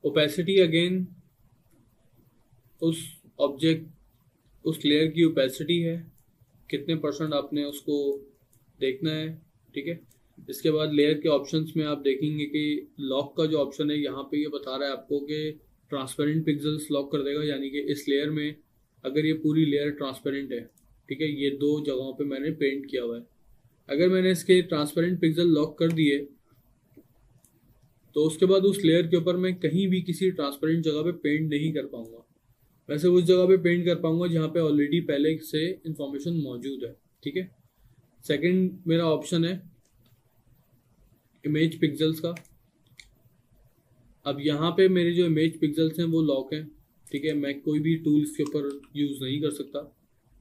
ओपेसिटी अगेन उस ऑब्जेक्ट उस लेयर की ओपेसिटी है, कितने % आपने उसको देखना है। ठीक है, इसके बाद लेयर के ऑप्शंस में आप देखेंगे कि लॉक का जो ऑप्शन है यहाँ पे ये बता रहा है आपको कि ट्रांसपेरेंट पिक्सेल्स लॉक कर देगा, यानी कि इस लेयर में अगर ये पूरी लेयर ट्रांसपेरेंट है, ठीक है, ये 2 जगहों पे मैंने पेंट किया हुआ है, अगर मैंने इसके ट्रांसपेरेंट पिक्सल लॉक कर दिए तो उसके बाद उस लेयर के ऊपर मैं कहीं भी किसी ट्रांसपेरेंट जगह पे पेंट नहीं कर पाऊंगा। वैसे उस जगह पे पेंट कर पाऊंगा जहाँ पे ऑलरेडी पहले से इंफॉर्मेशन मौजूद है। ठीक है, सेकंड मेरा ऑप्शन है इमेज पिक्सेल्स का। अब यहाँ पे मेरे जो इमेज पिक्सेल्स हैं वो लॉक हैं। ठीक है, मैं कोई भी टूल इसके ऊपर यूज़ नहीं कर सकता।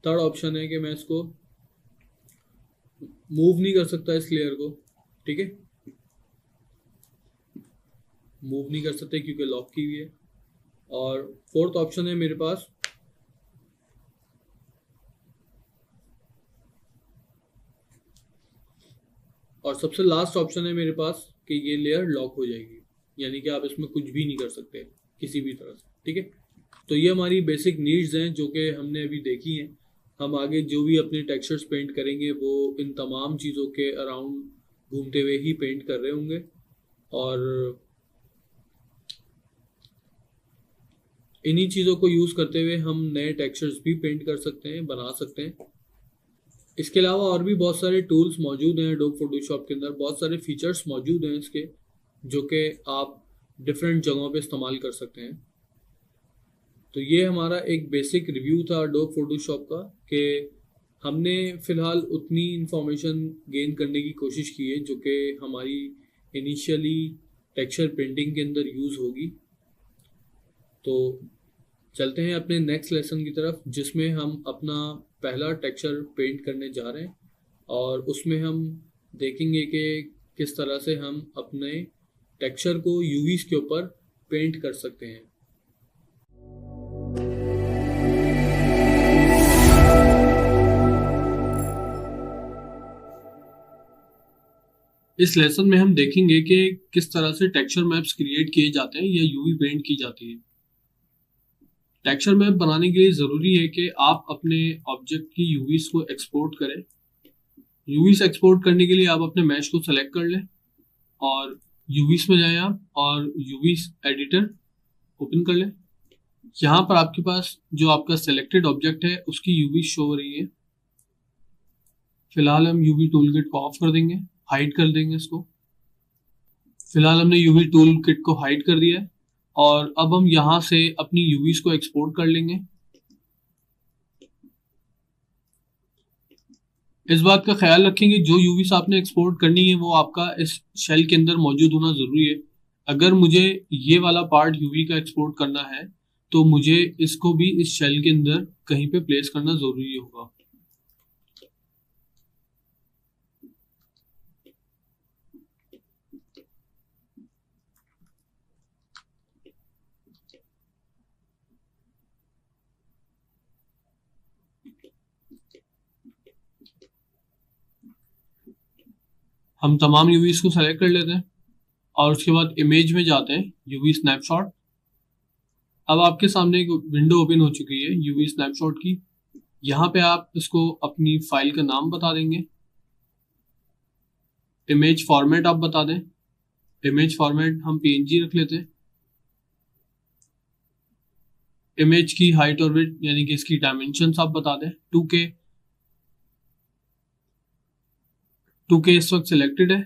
थर्ड ऑप्शन है कि मैं इसको मूव नहीं कर सकता इस लेयर को। ठीक है, मूव नहीं कर सकते क्योंकि लॉक की हुई है। और फोर्थ ऑप्शन है मेरे पास और सबसे लास्ट ऑप्शन है मेरे पास कि ये लेयर लॉक हो जाएगी, यानी कि आप इसमें कुछ भी नहीं कर सकते किसी भी तरह से। ठीक है, तो ये हमारी बेसिक नीड्स हैं जो कि हमने अभी देखी हैं। हम आगे जो भी अपने टेक्सचर्स पेंट करेंगे वो इन तमाम चीज़ों के अराउंड घूमते हुए ही पेंट कर रहे होंगे, और इन्हीं चीज़ों को यूज़ करते हुए हम नए टेक्सचर्स भी पेंट कर सकते हैं, बना सकते हैं। इसके अलावा और भी बहुत सारे टूल्स मौजूद हैं एडोब फोटोशॉप के अंदर, बहुत सारे फीचर्स मौजूद हैं इसके जो कि आप डिफरेंट जगहों पे इस्तेमाल कर सकते हैं। तो ये हमारा एक बेसिक रिव्यू था एडोब फोटोशॉप का कि हमने फ़िलहाल उतनी इंफॉर्मेशन गेन करने की कोशिश की है जो कि हमारी इनिशियली टेक्सचर पेंटिंग के अंदर यूज़ होगी। तो चलते हैं अपने नेक्स्ट लेसन की तरफ जिसमें हम अपना पहला टेक्सचर पेंट करने जा रहे हैं, और उसमें हम देखेंगे कि किस तरह से हम अपने टेक्सचर को यूवीज के ऊपर पेंट कर सकते हैं। इस लेसन में हम देखेंगे कि किस तरह से टेक्सचर मैप्स क्रिएट किए जाते हैं या यूवी पेंट की जाती है। टेक्सचर मैप बनाने के लिए ज़रूरी है कि आप अपने ऑब्जेक्ट की यूवीज को एक्सपोर्ट करें। यूवीज एक्सपोर्ट करने के लिए आप अपने मैश को सेलेक्ट कर लें और यूवीज में जाएं आप और यूवीज एडिटर ओपन कर लें। यहाँ पर आपके पास जो आपका सेलेक्टेड ऑब्जेक्ट है उसकी यूवी शो हो रही है। फिलहाल हम यूवी टूल किट को ऑफ कर देंगे, हाइड कर देंगे इसको। फिलहाल हमने यूवी टूल किट को हाइड कर दिया है और अब हम यहाँ से अपनी यूवीज को एक्सपोर्ट कर लेंगे। इस बात का ख्याल रखेंगे जो यूवीज आपने एक्सपोर्ट करनी है वो आपका इस शेल के अंदर मौजूद होना जरूरी है। अगर मुझे ये वाला पार्ट यूवी का एक्सपोर्ट करना है तो मुझे इसको भी इस शेल के अंदर कहीं पे प्लेस करना जरूरी होगा। हम तमाम यूवीज को सेलेक्ट कर लेते हैं और उसके बाद इमेज में जाते हैं, यूवी स्नैपशॉट। अब आपके सामने एक विंडो ओपन हो चुकी है यूवी स्नैपशॉट की। यहाँ पे आप इसको अपनी फाइल का नाम बता देंगे। इमेज फॉर्मेट आप बता दें। इमेज फॉर्मेट हम पीएनजी रख लेते हैं। इमेज की हाइट और विड्थ यानी कि इसकी डायमेंशंस आप बता दें। 2K इस वक्त सिलेक्टेड है,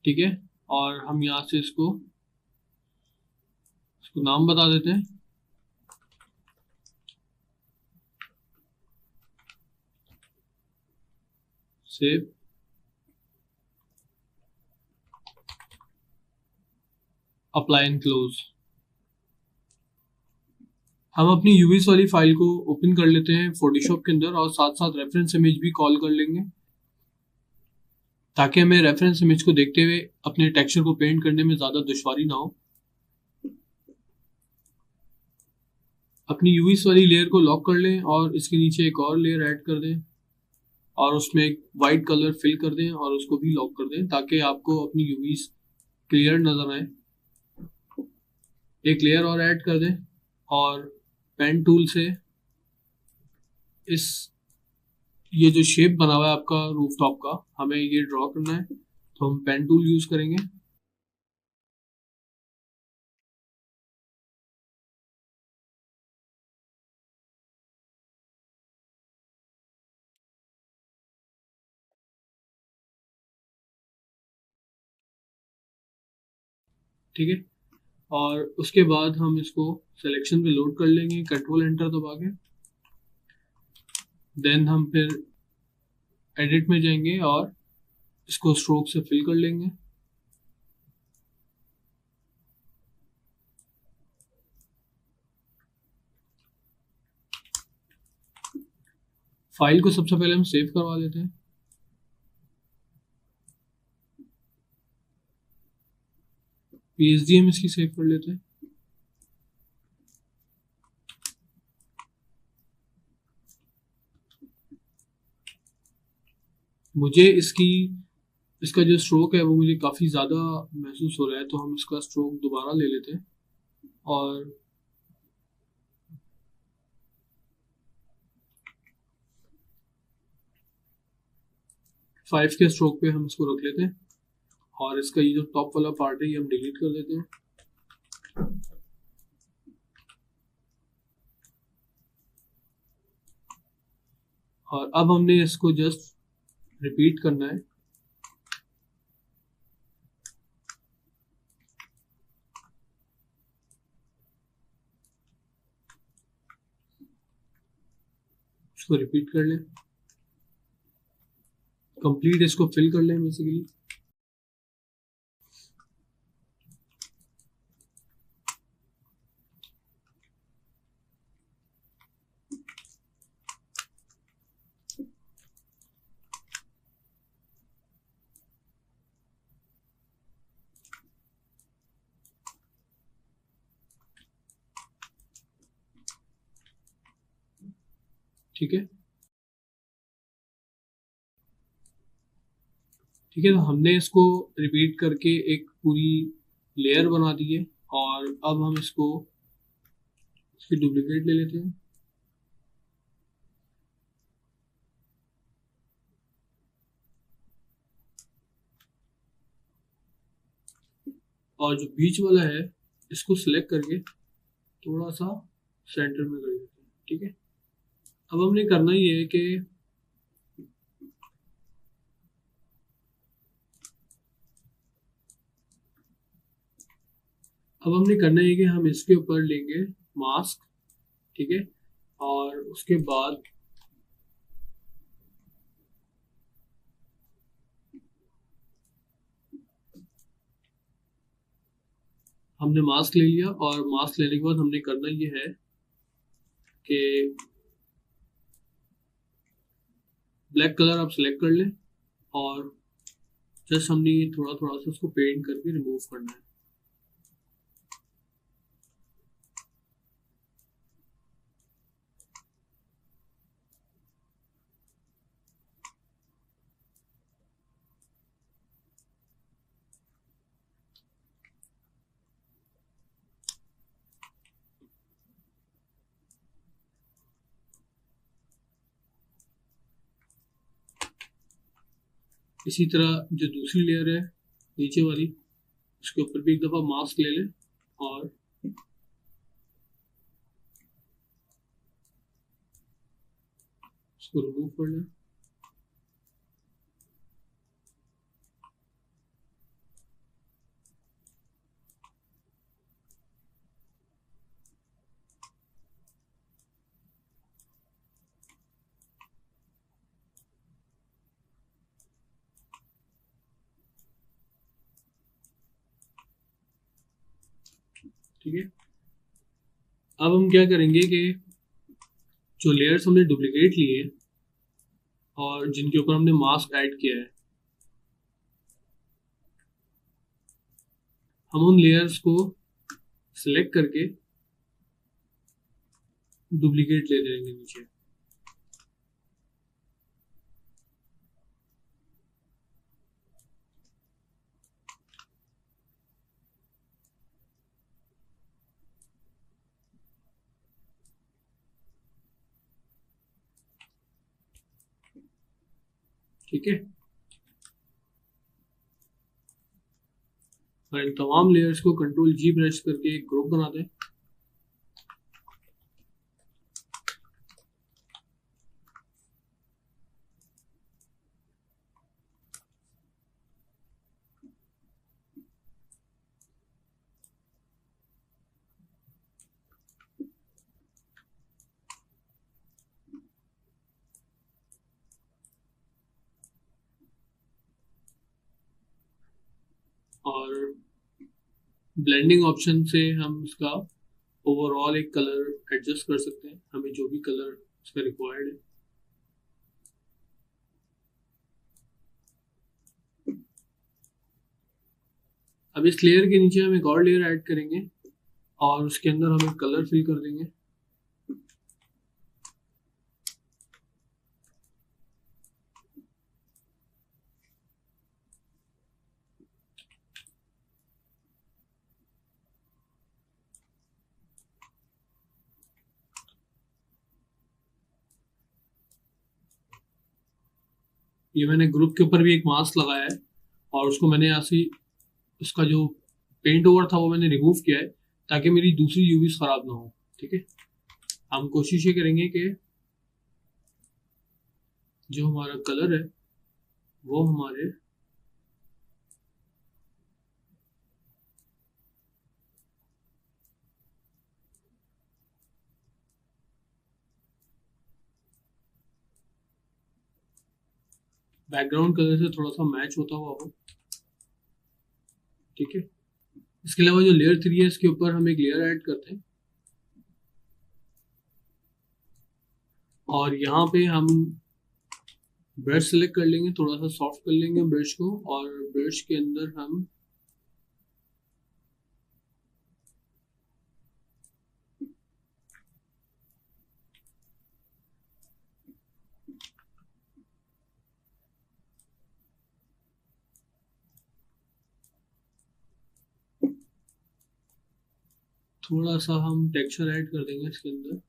ठीक है। और हम यहाँ से इसको नाम बता देते हैं। सेव। Apply and close. हम अपनी यूवीज वाली फाइल को ओपन कर लेते हैं फोटोशॉप के अंदर और साथ साथ रेफरेंस इमेज भी कॉल कर लेंगे ताकि हमें रेफरेंस इमेज को देखते हुए अपने टेक्सचर को पेंट करने में ज़्यादा दुश्वारी ना हो। अपनी यूवीज वाली लेयर को लॉक कर लें और इसके नीचे एक और लेयर ऐड कर दें और उसमें एक वाइट कलर फिल कर दें और उसको भी लॉक कर दें ताकि आपको अपनी यूवीज क्लियर नजर आए। एक लेयर और ऐड कर दें और पेन टूल से इस ये जो शेप बना हुआ है आपका रूफटॉप का हमें ये ड्रॉ करना है तो हम पेन टूल यूज करेंगे। ठीक है, और उसके बाद हम इसको सिलेक्शन पे लोड कर लेंगे कंट्रोल एंटर दबा के। देन हम फिर एडिट में जाएंगे और इसको स्ट्रोक से फिल कर लेंगे। फाइल को सबसे पहले हम सेव करवा लेते हैं। पीएचडी हम इसकी सेव कर लेते हैं। मुझे इसका जो स्ट्रोक है वो मुझे काफ़ी ज़्यादा महसूस हो रहा है तो हम इसका स्ट्रोक दोबारा ले लेते हैं और फाइव के स्ट्रोक पे हम इसको रख लेते हैं और इसका ये जो टॉप वाला पार्ट है ये हम डिलीट कर देते हैं। और अब हमने इसको जस्ट रिपीट करना है। इसको रिपीट कर लें, कंप्लीट इसको फिल कर लें बेसिकली। ठीक है, ठीक है, तो हमने इसको रिपीट करके एक पूरी लेयर बना दी है, और अब हम इसको इसकी डुप्लीकेट ले लेते हैं। और जो बीच वाला है इसको सिलेक्ट करके थोड़ा सा सेंटर में कर देते हैं। ठीक है, अब हमने करना ये है कि हम इसके ऊपर लेंगे मास्क। ठीक है, और उसके बाद हमने मास्क ले लिया, और मास्क लेने के बाद हमने करना ये है कि ब्लैक कलर आप सिलेक्ट कर लें, और जस्ट हमने ये थोड़ा थोड़ा सा उसको पेंट करके रिमूव करना है। इसी तरह जो दूसरी लेयर है नीचे वाली, उसके ऊपर भी एक दफ़ा मास्क ले लें और उसको रिमूव कर लें। ठीक है, अब हम क्या करेंगे कि जो लेयर्स हमने डुप्लीकेट लिए हैं और जिनके ऊपर हमने मास्क ऐड किया है, हम उन लेयर्स को सिलेक्ट करके डुप्लीकेट ले देंगे नीचे। ठीक है, और इन तमाम लेयर्स को कंट्रोल जी प्रेस करके एक ग्रुप बना दें। और ब्लेंडिंग ऑप्शन से हम इसका ओवरऑल एक कलर एडजस्ट कर सकते हैं, हमें जो भी कलर इसका रिक्वायर्ड है। अब इस लेयर के नीचे हम एक और लेयर ऐड करेंगे, और उसके अंदर हम एक कलर फिल कर देंगे। ये मैंने ग्रुप के ऊपर भी एक मास्क लगाया है, और उसको मैंने यहाँ से उसका जो पेंट ओवर था वो मैंने रिमूव किया है, ताकि मेरी दूसरी यूवीज खराब ना हो। ठीक है, हम कोशिश ये करेंगे कि जो हमारा कलर है वो हमारे बैकग्राउंड कलर से थोड़ा सा मैच होता हुआ हो। ठीक है, इसके अलावा जो लेयर 3 है इसके ऊपर हम एक लेयर ऐड करते हैं, और यहाँ पे हम ब्रश सेलेक्ट कर लेंगे, थोड़ा सा सॉफ्ट कर लेंगे ब्रश को, और ब्रश के अंदर हम थोड़ा सा हम टेक्सचर ऐड कर देंगे इसके अंदर।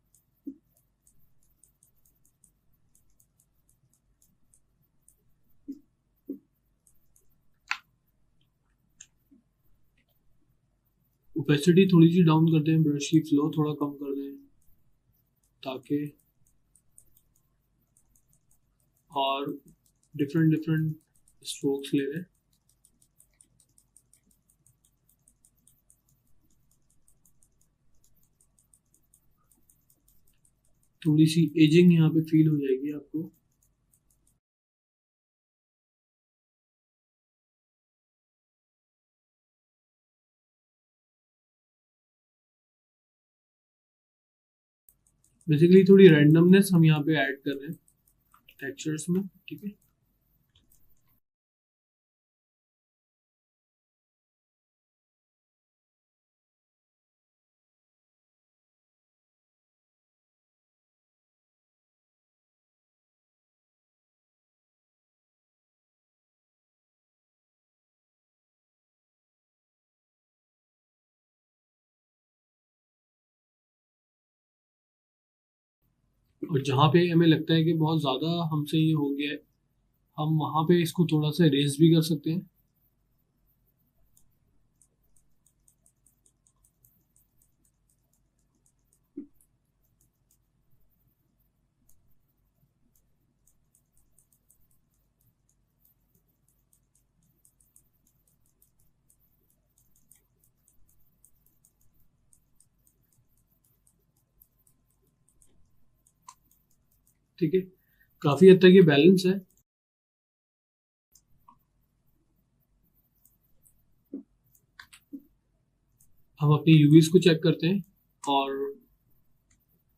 ओपेसिटी थोड़ी सी डाउन कर दें, ब्रश की फ्लो थोड़ा कम कर दें ताकि और डिफरेंट डिफरेंट स्ट्रोक्स ले लें। थोड़ी सी एजिंग यहाँ पे फील हो जाएगी आपको। बेसिकली थोड़ी रैंडमनेस हम यहाँ पे ऐड कर रहे हैं टेक्सचर्स में, ठीक है। और जहाँ पे हमें लगता है कि बहुत ज़्यादा हमसे ये हो गया है, हम वहाँ पे इसको थोड़ा सा रेज भी कर सकते हैं। ठीक है, काफ़ी हद तक ये बैलेंस है। हम अपनी यूवीज को चेक करते हैं और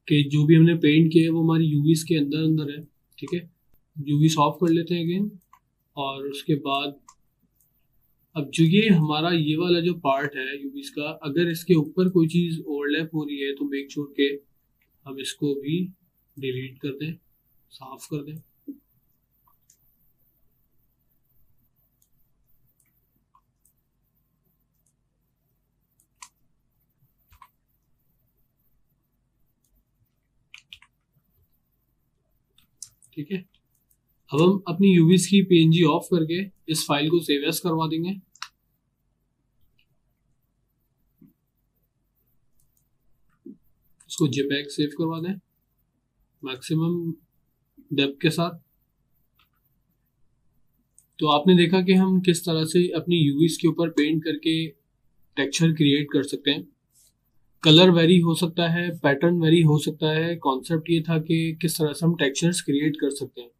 कि जो भी हमने पेंट किया है वो हमारी यूवीज के अंदर अंदर है, ठीक है। यूवीज ऑफ कर लेते हैं अगेन। और उसके बाद अब जो ये हमारा ये वाला जो पार्ट है यूवीज का, अगर इसके ऊपर कोई चीज़ ओवरलैप हो रही है तो मेक श्योर के हम इसको भी डिलीट कर दें, साफ कर दें। ठीक है, अब हम अपनी यूवीज की पीएनजी ऑफ करके इस फाइल को सेव एज करवा देंगे। इसको जेपीईजी सेव करवा दें मैक्सिमम डेप्थ के साथ। तो आपने देखा कि हम किस तरह से अपनी यूवीज के ऊपर पेंट करके टेक्सचर क्रिएट कर सकते हैं। कलर वेरी हो सकता है, पैटर्न वेरी हो सकता है, कॉन्सेप्ट ये था कि किस तरह से हम टेक्सचर्स क्रिएट कर सकते हैं।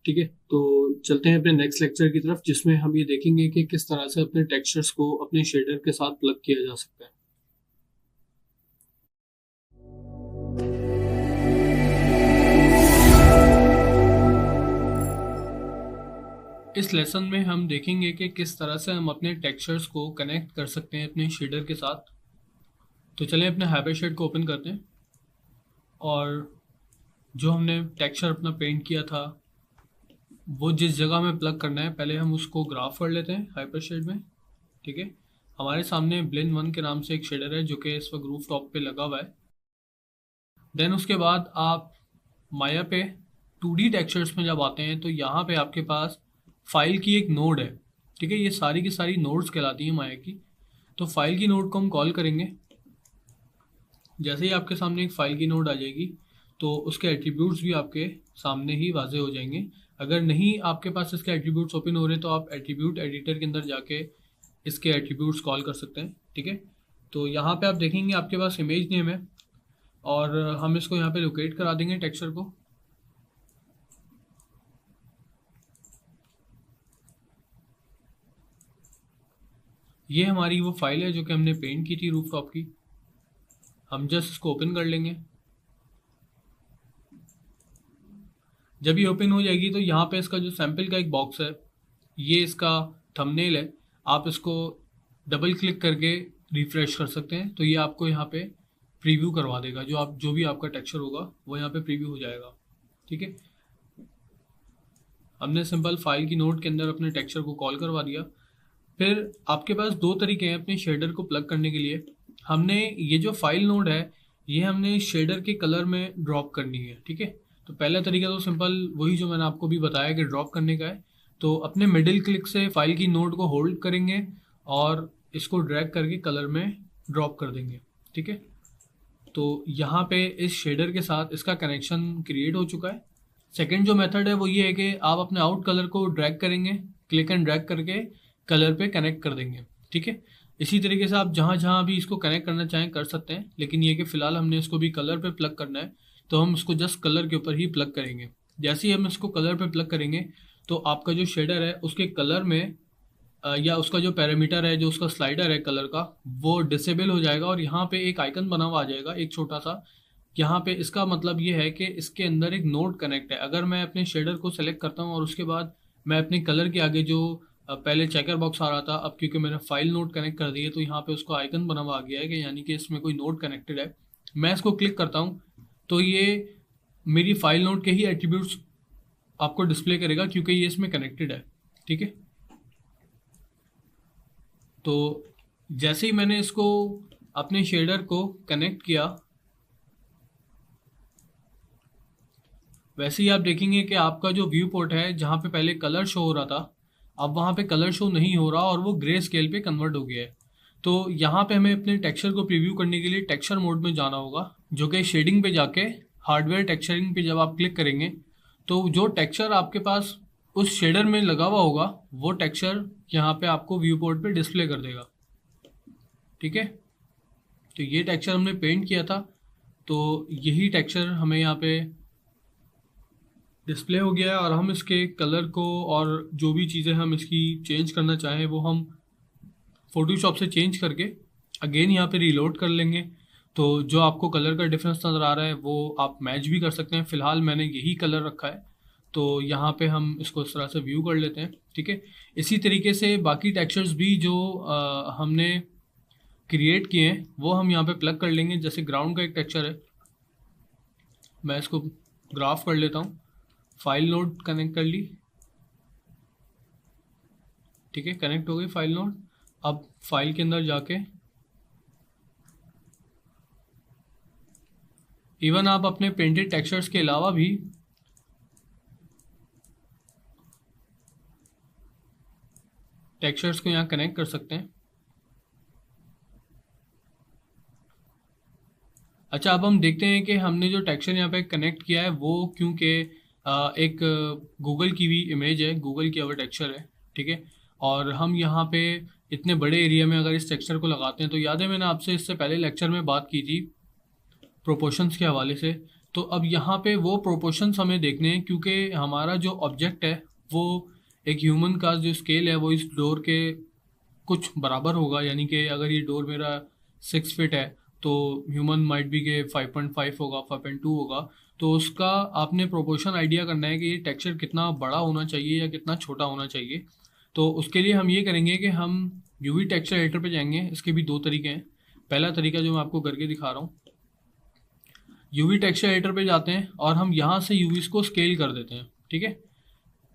ठीक है, तो चलते हैं अपने नेक्स्ट लेक्चर की तरफ जिसमें हम ये देखेंगे कि किस तरह से अपने टेक्सचर्स को अपने शेडर के साथ प्लग किया जा सकता है। इस लेसन में हम देखेंगे कि किस तरह से हम अपने टेक्सचर्स को कनेक्ट कर सकते हैं अपने शेडर के साथ। तो चलें अपने हाइपर शेड को ओपन करते हैं और जो हमने टेक्सचर अपना पेंट किया था वो जिस जगह में प्लग करना है पहले हम उसको ग्राफ कर लेते हैं हाइपर शेड में। ठीक है, हमारे सामने ब्लेंड 1 के नाम से एक शेडर है जो कि इस वक्त रूफ टॉप पे लगा हुआ है। देन उसके बाद आप माया पे 2D टेक्सचर्स में जब आते हैं तो यहाँ पे आपके पास फाइल की एक नोड है। ठीक है, ये सारी की सारी नोड्स कहलाती हैं माया की। तो फाइल की नोड को हम कॉल करेंगे। जैसे ही आपके सामने एक फाइल की नोड आ जाएगी तो उसके एट्रीब्यूट्स भी आपके सामने ही वाजे हो जाएंगे। अगर नहीं आपके पास इसके एट्रीब्यूट्स ओपन हो रहे तो आप एट्रीब्यूट एडिटर के अंदर जाके इसके एट्रीब्यूट्स कॉल कर सकते हैं। ठीक है, तो यहाँ पे आप देखेंगे आपके पास इमेज नेम है और हम इसको यहाँ पे लोकेट करा देंगे टेक्सचर को। ये हमारी वो फाइल है जो कि हमने पेंट की थी रूफ टॉप की। हम जस्ट इसको ओपन कर लेंगे। जब ये ओपन हो जाएगी तो यहाँ पे इसका जो सैंपल का एक बॉक्स है, ये इसका थंबनेल है। आप इसको डबल क्लिक करके रिफ्रेश कर सकते हैं तो ये आपको यहाँ पे प्रीव्यू करवा देगा। जो भी आपका टेक्सचर होगा वो यहाँ पे प्रीव्यू हो जाएगा। ठीक है, हमने सिंपल फाइल की नोड के अंदर अपने टेक्सचर को कॉल करवा दिया। फिर आपके पास दो तरीके हैं अपने शेडर को प्लग करने के लिए। हमने ये जो फाइल नोड है ये हमने शेडर के कलर में ड्रॉप करनी है, ठीक है। तो पहला तरीका तो सिंपल वही जो मैंने आपको भी बताया कि ड्रॉप करने का है। तो अपने मिडिल क्लिक से फाइल की नोड को होल्ड करेंगे और इसको ड्रैग करके कलर में ड्रॉप कर देंगे, ठीक है। तो यहाँ पे इस शेडर के साथ इसका कनेक्शन क्रिएट हो चुका है। सेकंड जो मेथड है वो ये है कि आप अपने आउट कलर को ड्रैग करेंगे, क्लिक एंड ड्रैग करके कलर पे कनेक्ट कर देंगे, ठीक है। इसी तरीके से आप जहाँ जहाँ भी इसको कनेक्ट करना चाहें कर सकते हैं, लेकिन ये कि फ़िलहाल हमने इसको भी कलर पे प्लग करना है, तो हम इसको जस्ट कलर के ऊपर ही प्लग करेंगे। जैसे ही हम इसको कलर पे प्लग करेंगे तो आपका जो शेडर है उसके कलर में या उसका जो पैरामीटर है, जो उसका स्लाइडर है कलर का, वो डिसेबल हो जाएगा और यहाँ पे एक आइकन बना हुआ आ जाएगा एक छोटा सा। यहाँ पे इसका मतलब ये है कि इसके अंदर एक नोड कनेक्ट है। अगर मैं अपने शेडर को सेलेक्ट करता हूँ और उसके बाद मैं अपने कलर के आगे जो पहले चेकर बॉक्स आ रहा था, अब क्योंकि मैंने फाइल नोड कनेक्ट कर दी है तो यहाँ पे उसका आइकन बना हुआ आ गया है कि यानी कि इसमें कोई नोड कनेक्टेड है। मैं इसको क्लिक करता हूँ तो ये मेरी फाइल नोड के ही एट्रीब्यूट्स आपको डिस्प्ले करेगा क्योंकि ये इसमें कनेक्टेड है, ठीक है। तो जैसे ही मैंने इसको अपने शेडर को कनेक्ट किया, वैसे ही आप देखेंगे कि आपका जो व्यू पोर्ट है जहाँ पे पहले कलर शो हो रहा था, अब वहाँ पे कलर शो नहीं हो रहा और वो ग्रे स्केल पे कन्वर्ट हो गया है। तो यहाँ पे हमें अपने टेक्सचर को प्रीव्यू करने के लिए टेक्सचर मोड में जाना होगा, जो कि शेडिंग पे जाके हार्डवेयर टेक्सचरिंग पे जब आप क्लिक करेंगे तो जो टेक्सचर आपके पास उस शेडर में लगा हुआ होगा वो टेक्सचर यहाँ पे आपको व्यू पोर्ट पे डिस्प्ले कर देगा, ठीक है। तो ये टेक्सचर हमने पेंट किया था, तो यही टेक्सचर हमें यहाँ पे डिस्प्ले हो गया है और हम इसके कलर को और जो भी चीज़ें हम इसकी चेंज करना चाहें वो हम फोटोशॉप से चेंज करके अगेन यहाँ पे रीलोड कर लेंगे। तो जो आपको कलर का डिफरेंस नज़र आ रहा है वो आप मैच भी कर सकते हैं। फ़िलहाल मैंने यही कलर रखा है, तो यहाँ पे हम इसको इस तरह से व्यू कर लेते हैं, ठीक है। इसी तरीके से बाकी टेक्सचर्स भी जो हमने क्रिएट किए हैं वो हम यहाँ पे प्लग कर लेंगे। जैसे ग्राउंड का एक टेक्सचर है, मैं इसको ग्राफ कर लेता हूँ, फाइल नोड कनेक्ट कर ली, ठीक है, कनेक्ट हो गई फाइल नोड। अब फाइल के अंदर जाके इवन आप अपने पेंटेड टेक्सचर्स के अलावा भी टेक्सचर्स को यहाँ कनेक्ट कर सकते हैं। अच्छा, अब हम देखते हैं कि हमने जो टेक्सचर यहाँ पे कनेक्ट किया है वो क्योंकि एक गूगल की भी इमेज है, गूगल की अवर टेक्सचर है, ठीक है। और हम यहाँ पे इतने बड़े एरिया में अगर इस टेक्सचर को लगाते हैं, तो याद है मैंने आपसे इससे पहले लेक्चर में बात की थी प्रोपोर्शंस के हवाले से। तो अब यहाँ पे वो प्रोपोर्शंस हमें देखने हैं क्योंकि हमारा जो ऑब्जेक्ट है वो एक ह्यूमन का जो स्केल है वो इस डोर के कुछ बराबर होगा। यानी कि अगर ये डोर मेरा 6 फीट है तो ह्यूमन माइट बी के 5.5 होगा, 5.2 होगा। तो उसका आपने प्रोपोर्शन आइडिया करना है कि ये टेक्सचर कितना बड़ा होना चाहिए या कितना छोटा होना चाहिए। तो उसके लिए हम ये करेंगे कि हम यूवी टेक्सचर एडिटर पे जाएंगे। इसके भी दो तरीके हैं। पहला तरीका जो मैं आपको करके दिखा रहा हूँ, यूवी टेक्सचर एडिटर पे जाते हैं और हम यहाँ से यूवीज को स्केल कर देते हैं, ठीक है।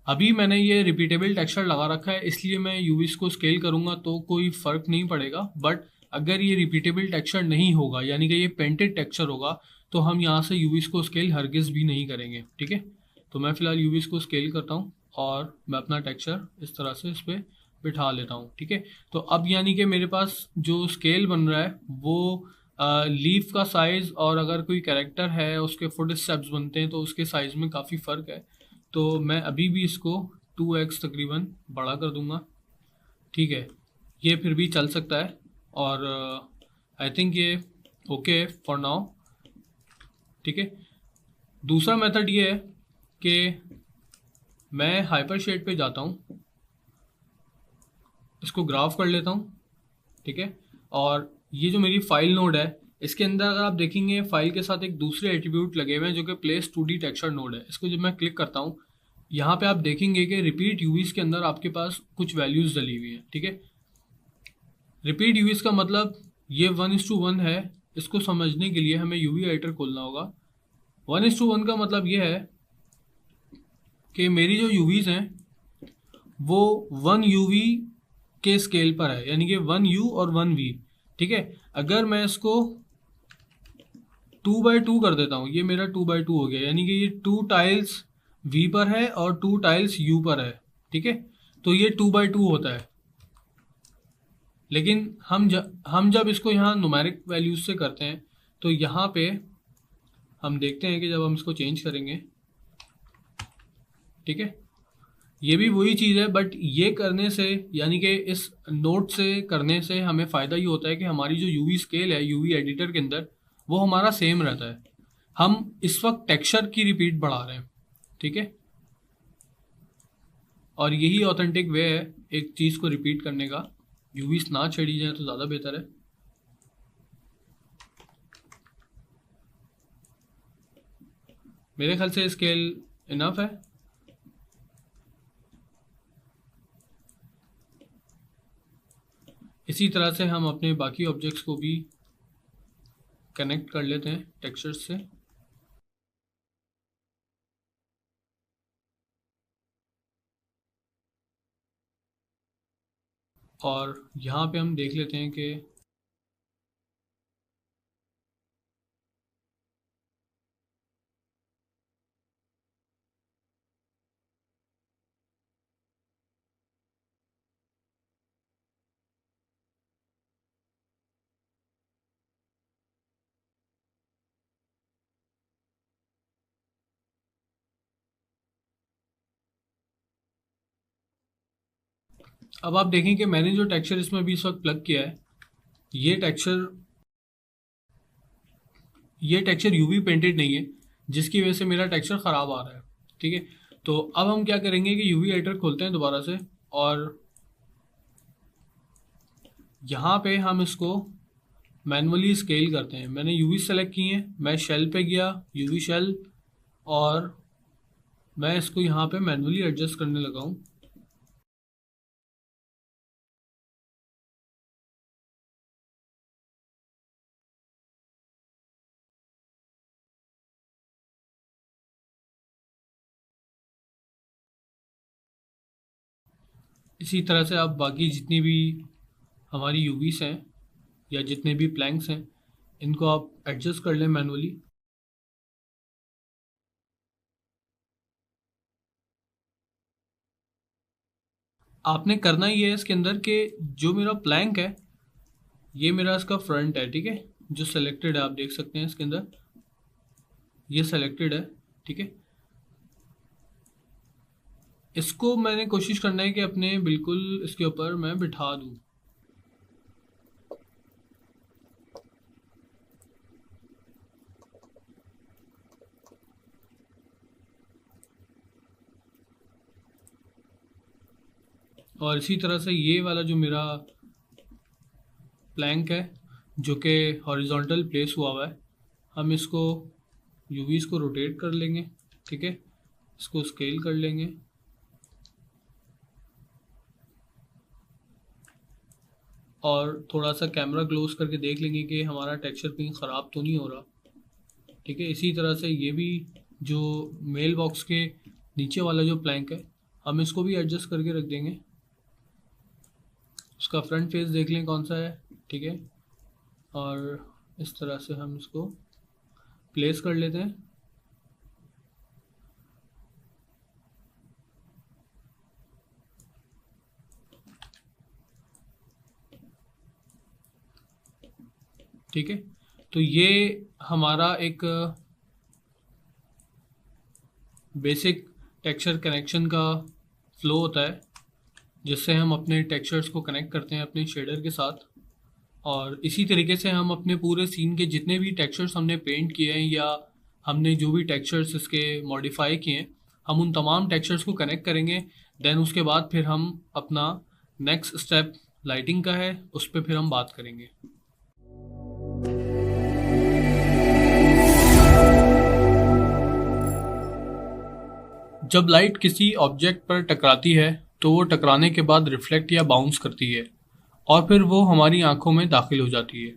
अभी मैंने ये रिपीटेबल टेक्सचर लगा रखा है इसलिए मैं यूवीज को स्केल करूँगा तो कोई फ़र्क नहीं पड़ेगा। बट अगर ये रिपीटेबल टेक्सचर नहीं होगा, यानी कि ये पेंटेड टेक्सचर होगा, तो हम यहाँ से यूवीज को स्केल हरगिज़ भी नहीं करेंगे, ठीक है। तो मैं फ़िलहाल यूवीज को स्केल करता हूँ और मैं अपना टेक्सचर इस तरह से इस पर बिठा लेता हूँ, ठीक है। तो अब यानी कि मेरे पास जो स्केल बन रहा है वो लीफ का साइज़ और अगर कोई कैरेक्टर है उसके फुट स्टेप्स बनते हैं तो उसके साइज़ में काफ़ी फ़र्क है। तो मैं अभी भी इसको 2x तकरीबन बड़ा कर दूंगा, ठीक है। ये फिर भी चल सकता है और आई थिंक ये ओके फॉर नाउ, ठीक है। दूसरा मेथड ये है कि मैं हाइपर शेड पे जाता हूँ, इसको ग्राफ कर लेता हूँ, ठीक है। और ये जो मेरी फाइल नोड है इसके अंदर अगर आप देखेंगे फाइल के साथ एक दूसरे एट्रीब्यूट लगे हुए हैं जो कि प्लेस 2D टेक्सचर नोड है। इसको जब मैं क्लिक करता हूँ यहाँ पे आप देखेंगे कि रिपीट यूवीज के अंदर आपके पास कुछ वैल्यूज़ डली हुई है, ठीक है। रिपीट यूवीज का मतलब ये 1:1 है। इसको समझने के लिए हमें यूवी एडिटर खोलना होगा। 1:1 का मतलब ये है कि मेरी जो यूवीज हैं वो 1 यूवी के स्केल पर है, यानी कि 1 U और 1 V। ठीक है। अगर मैं इसको 2x2 कर देता हूँ, ये मेरा 2x2 हो गया, यानी कि ये 2 टाइल्स V पर है और 2 टाइल्स U पर है। ठीक है, तो ये 2x2 होता है। लेकिन हम जब इसको यहाँ न्यूमेरिक वैल्यूज से करते हैं तो यहाँ पे हम देखते हैं कि जब हम इसको चेंज करेंगे, ठीक है, ये भी वही चीज़ है, बट ये करने से, यानी कि इस नोट से करने से हमें फ़ायदा ये होता है कि हमारी जो यूवी स्केल है यूवी एडिटर के अंदर, वो हमारा सेम रहता है। हम इस वक्त टेक्सचर की रिपीट बढ़ा रहे हैं। ठीक है, और यही ऑथेंटिक वे है एक चीज़ को रिपीट करने का। यूवीस ना छेड़ी जाए तो ज़्यादा बेहतर है। मेरे ख्याल से स्केल इनफ है। इसी तरह से हम अपने बाकी ऑब्जेक्ट्स को भी कनेक्ट कर लेते हैं टेक्सचर्स से। और यहाँ पे हम देख लेते हैं कि अब आप देखें कि मैंने जो टेक्सचर इसमें अभी इस वक्त प्लग किया है, ये टेक्सचर यूवी पेंटेड नहीं है, जिसकी वजह से मेरा टेक्सचर ख़राब आ रहा है। ठीक है, तो अब हम क्या करेंगे कि यूवी एडिटर खोलते हैं दोबारा से, और यहाँ पे हम इसको मैनुअली स्केल करते हैं। मैंने यूवी सेलेक्ट की है, मैं शेल पे गया, यूवी शेल, और मैं इसको यहाँ पे मैनुअली एडजस्ट करने लगा हूँ। इसी तरह से आप बाकी जितनी भी हमारी यूवीस हैं या जितने भी प्लैंक्स हैं, इनको आप एडजस्ट कर लें मैनुअली। आपने करना ये है इसके अंदर कि जो मेरा प्लैंक है, ये मेरा इसका फ्रंट है, ठीक है, जो सेलेक्टेड है, आप देख सकते हैं इसके अंदर ये सेलेक्टेड है। ठीक है, इसको मैंने कोशिश करना है कि अपने बिल्कुल इसके ऊपर मैं बिठा दूँ। और इसी तरह से ये वाला जो मेरा प्लैंक है जो कि हॉरिजॉन्टल प्लेस हुआ हुआ है, हम इसको यूवीज़ को रोटेट कर लेंगे। ठीक है, इसको स्केल कर लेंगे, और थोड़ा सा कैमरा क्लोज करके देख लेंगे कि हमारा टेक्सचर कहीं ख़राब तो नहीं हो रहा। ठीक है, इसी तरह से ये भी जो मेल बॉक्स के नीचे वाला जो प्लैंक है, हम इसको भी एडजस्ट करके रख देंगे। उसका फ्रंट फेस देख लें कौन सा है। ठीक है, और इस तरह से हम इसको प्लेस कर लेते हैं। ठीक है, तो ये हमारा एक बेसिक टेक्सचर कनेक्शन का फ्लो होता है, जिससे हम अपने टेक्सचर्स को कनेक्ट करते हैं अपने शेडर के साथ। और इसी तरीके से हम अपने पूरे सीन के जितने भी टेक्सचर्स हमने पेंट किए हैं या हमने जो भी टेक्सचर्स इसके मॉडिफाई किए हैं, हम उन तमाम टेक्सचर्स को कनेक्ट करेंगे। देन उसके बाद फिर हम अपना नेक्स्ट स्टेप लाइटिंग का है, उस पर फिर हम बात करेंगे। जब लाइट किसी ऑब्जेक्ट पर टकराती है तो वो टकराने के बाद रिफ्लेक्ट या बाउंस करती है और फिर वो हमारी आंखों में दाखिल हो जाती है।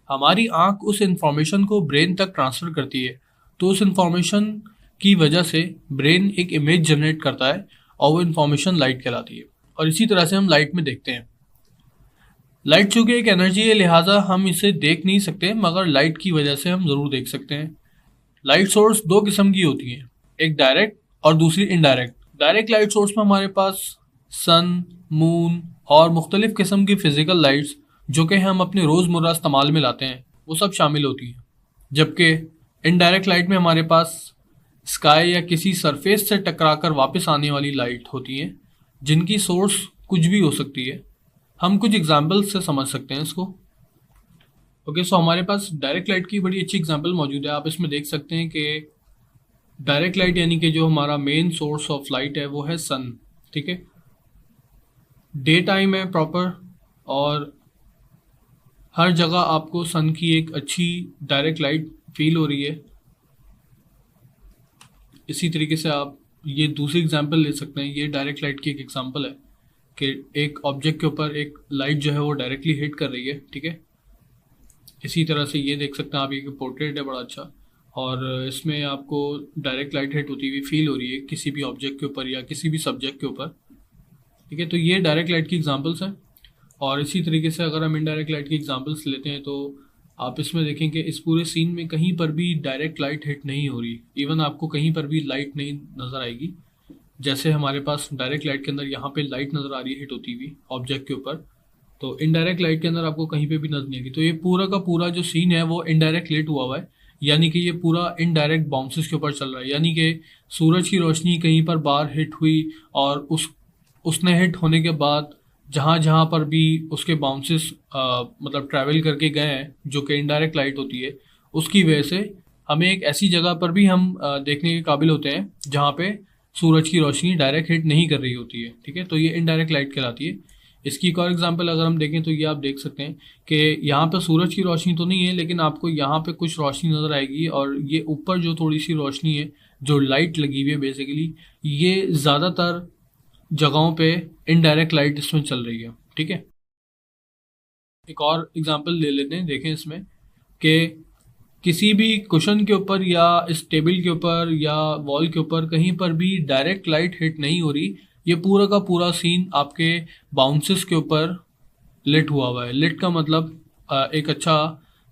हमारी आंख उस इंफॉर्मेशन को ब्रेन तक ट्रांसफ़र करती है, तो उस इंफॉर्मेशन की वजह से ब्रेन एक इमेज जनरेट करता है और वो इंफॉर्मेशन लाइट कहलाती है। और इसी तरह से हम लाइट में देखते हैं। लाइट चूंकि एक एनर्जी है, लिहाजा हम इसे देख नहीं सकते, मगर लाइट की वजह से हम ज़रूर देख सकते हैं। लाइट सोर्स दो किस्म की होती हैं, एक डायरेक्ट और दूसरी इनडायरेक्ट। डायरेक्ट लाइट सोर्स में हमारे पास सन, मून और मुख्तलिफ किस्म की फिजिकल लाइट्स जो कि हम अपने रोज़मर्रा इस्तेमाल में लाते हैं वो सब शामिल होती हैं। जबकि इनडायरेक्ट लाइट में हमारे पास स्काई या किसी सरफेस से टकराकर वापस आने वाली लाइट होती हैं, जिनकी सोर्स कुछ भी हो सकती है। हम कुछ एग्जाम्पल से समझ सकते हैं इसको। ओके, सो हमारे पास डायरेक्ट लाइट की बड़ी अच्छी एग्जांपल मौजूद है। आप इसमें देख सकते हैं कि डायरेक्ट लाइट यानी कि जो हमारा मेन सोर्स ऑफ लाइट है वो है सन। ठीक है, डे टाइम है प्रॉपर, और हर जगह आपको सन की एक अच्छी डायरेक्ट लाइट फील हो रही है। इसी तरीके से आप ये दूसरी एग्जांपल ले सकते हैं। ये डायरेक्ट लाइट की एक एग्जांपल है कि एक ऑब्जेक्ट के ऊपर एक लाइट जो है वो डायरेक्टली हिट कर रही है। ठीक है, इसी तरह से ये देख सकते हैं आप, ये पोर्ट्रेट है बड़ा अच्छा, और इसमें आपको डायरेक्ट लाइट हिट होती हुई फील हो रही है किसी भी ऑब्जेक्ट के ऊपर या किसी भी सब्जेक्ट के ऊपर। ठीक है, तो ये डायरेक्ट लाइट की एग्जांपल्स हैं। और इसी तरीके से अगर हम इनडायरेक्ट लाइट की एग्जांपल्स लेते हैं तो आप इसमें देखें कि इस पूरे सीन में कहीं पर भी डायरेक्ट लाइट हिट नहीं हो रही। इवन आपको कहीं पर भी लाइट नहीं नज़र आएगी। जैसे हमारे पास डायरेक्ट लाइट के अंदर यहाँ पे लाइट नज़र आ रही है हिट होती हुई ऑब्जेक्ट के ऊपर, तो इनडायरेक्ट लाइट के अंदर आपको कहीं पे भी नजर नहीं आएगी। तो ये पूरा का पूरा जो सीन है वो इनडायरेक्ट लेट हुआ हुआ है, यानी कि ये पूरा इनडायरेक्ट बाउंसेस के ऊपर चल रहा है। यानी कि सूरज की रोशनी कहीं पर बाहर हिट हुई और उसने हिट होने के बाद जहाँ जहाँ पर भी उसके बाउंसेस मतलब ट्रैवल करके गए हैं, जो कि इनडायरेक्ट लाइट होती है, उसकी वजह से हमें एक ऐसी जगह पर भी हम देखने के काबिल होते हैं जहाँ पे सूरज की रोशनी डायरेक्ट हिट नहीं कर रही होती है। ठीक है, तो ये इनडायरेक्ट लाइट कहलाती है। इसकी एक और एग्जांपल अगर हम देखें तो ये आप देख सकते हैं कि यहाँ पे सूरज की रोशनी तो नहीं है, लेकिन आपको यहाँ पे कुछ रोशनी नज़र आएगी, और ये ऊपर जो थोड़ी सी रोशनी है, जो लाइट लगी हुई है बेसिकली, ये ज़्यादातर जगहों पे इनडायरेक्ट लाइट इसमें चल रही है। ठीक है, एक और एग्जांपल ले लेते हैं, देखें इसमें कि किसी भी कुशन के ऊपर या इस टेबल के ऊपर या वॉल के ऊपर कहीं पर भी डायरेक्ट लाइट हिट नहीं हो रही। ये पूरा का पूरा सीन आपके बाउंसेस के ऊपर लिट हुआ हुआ है। लिट का मतलब एक अच्छा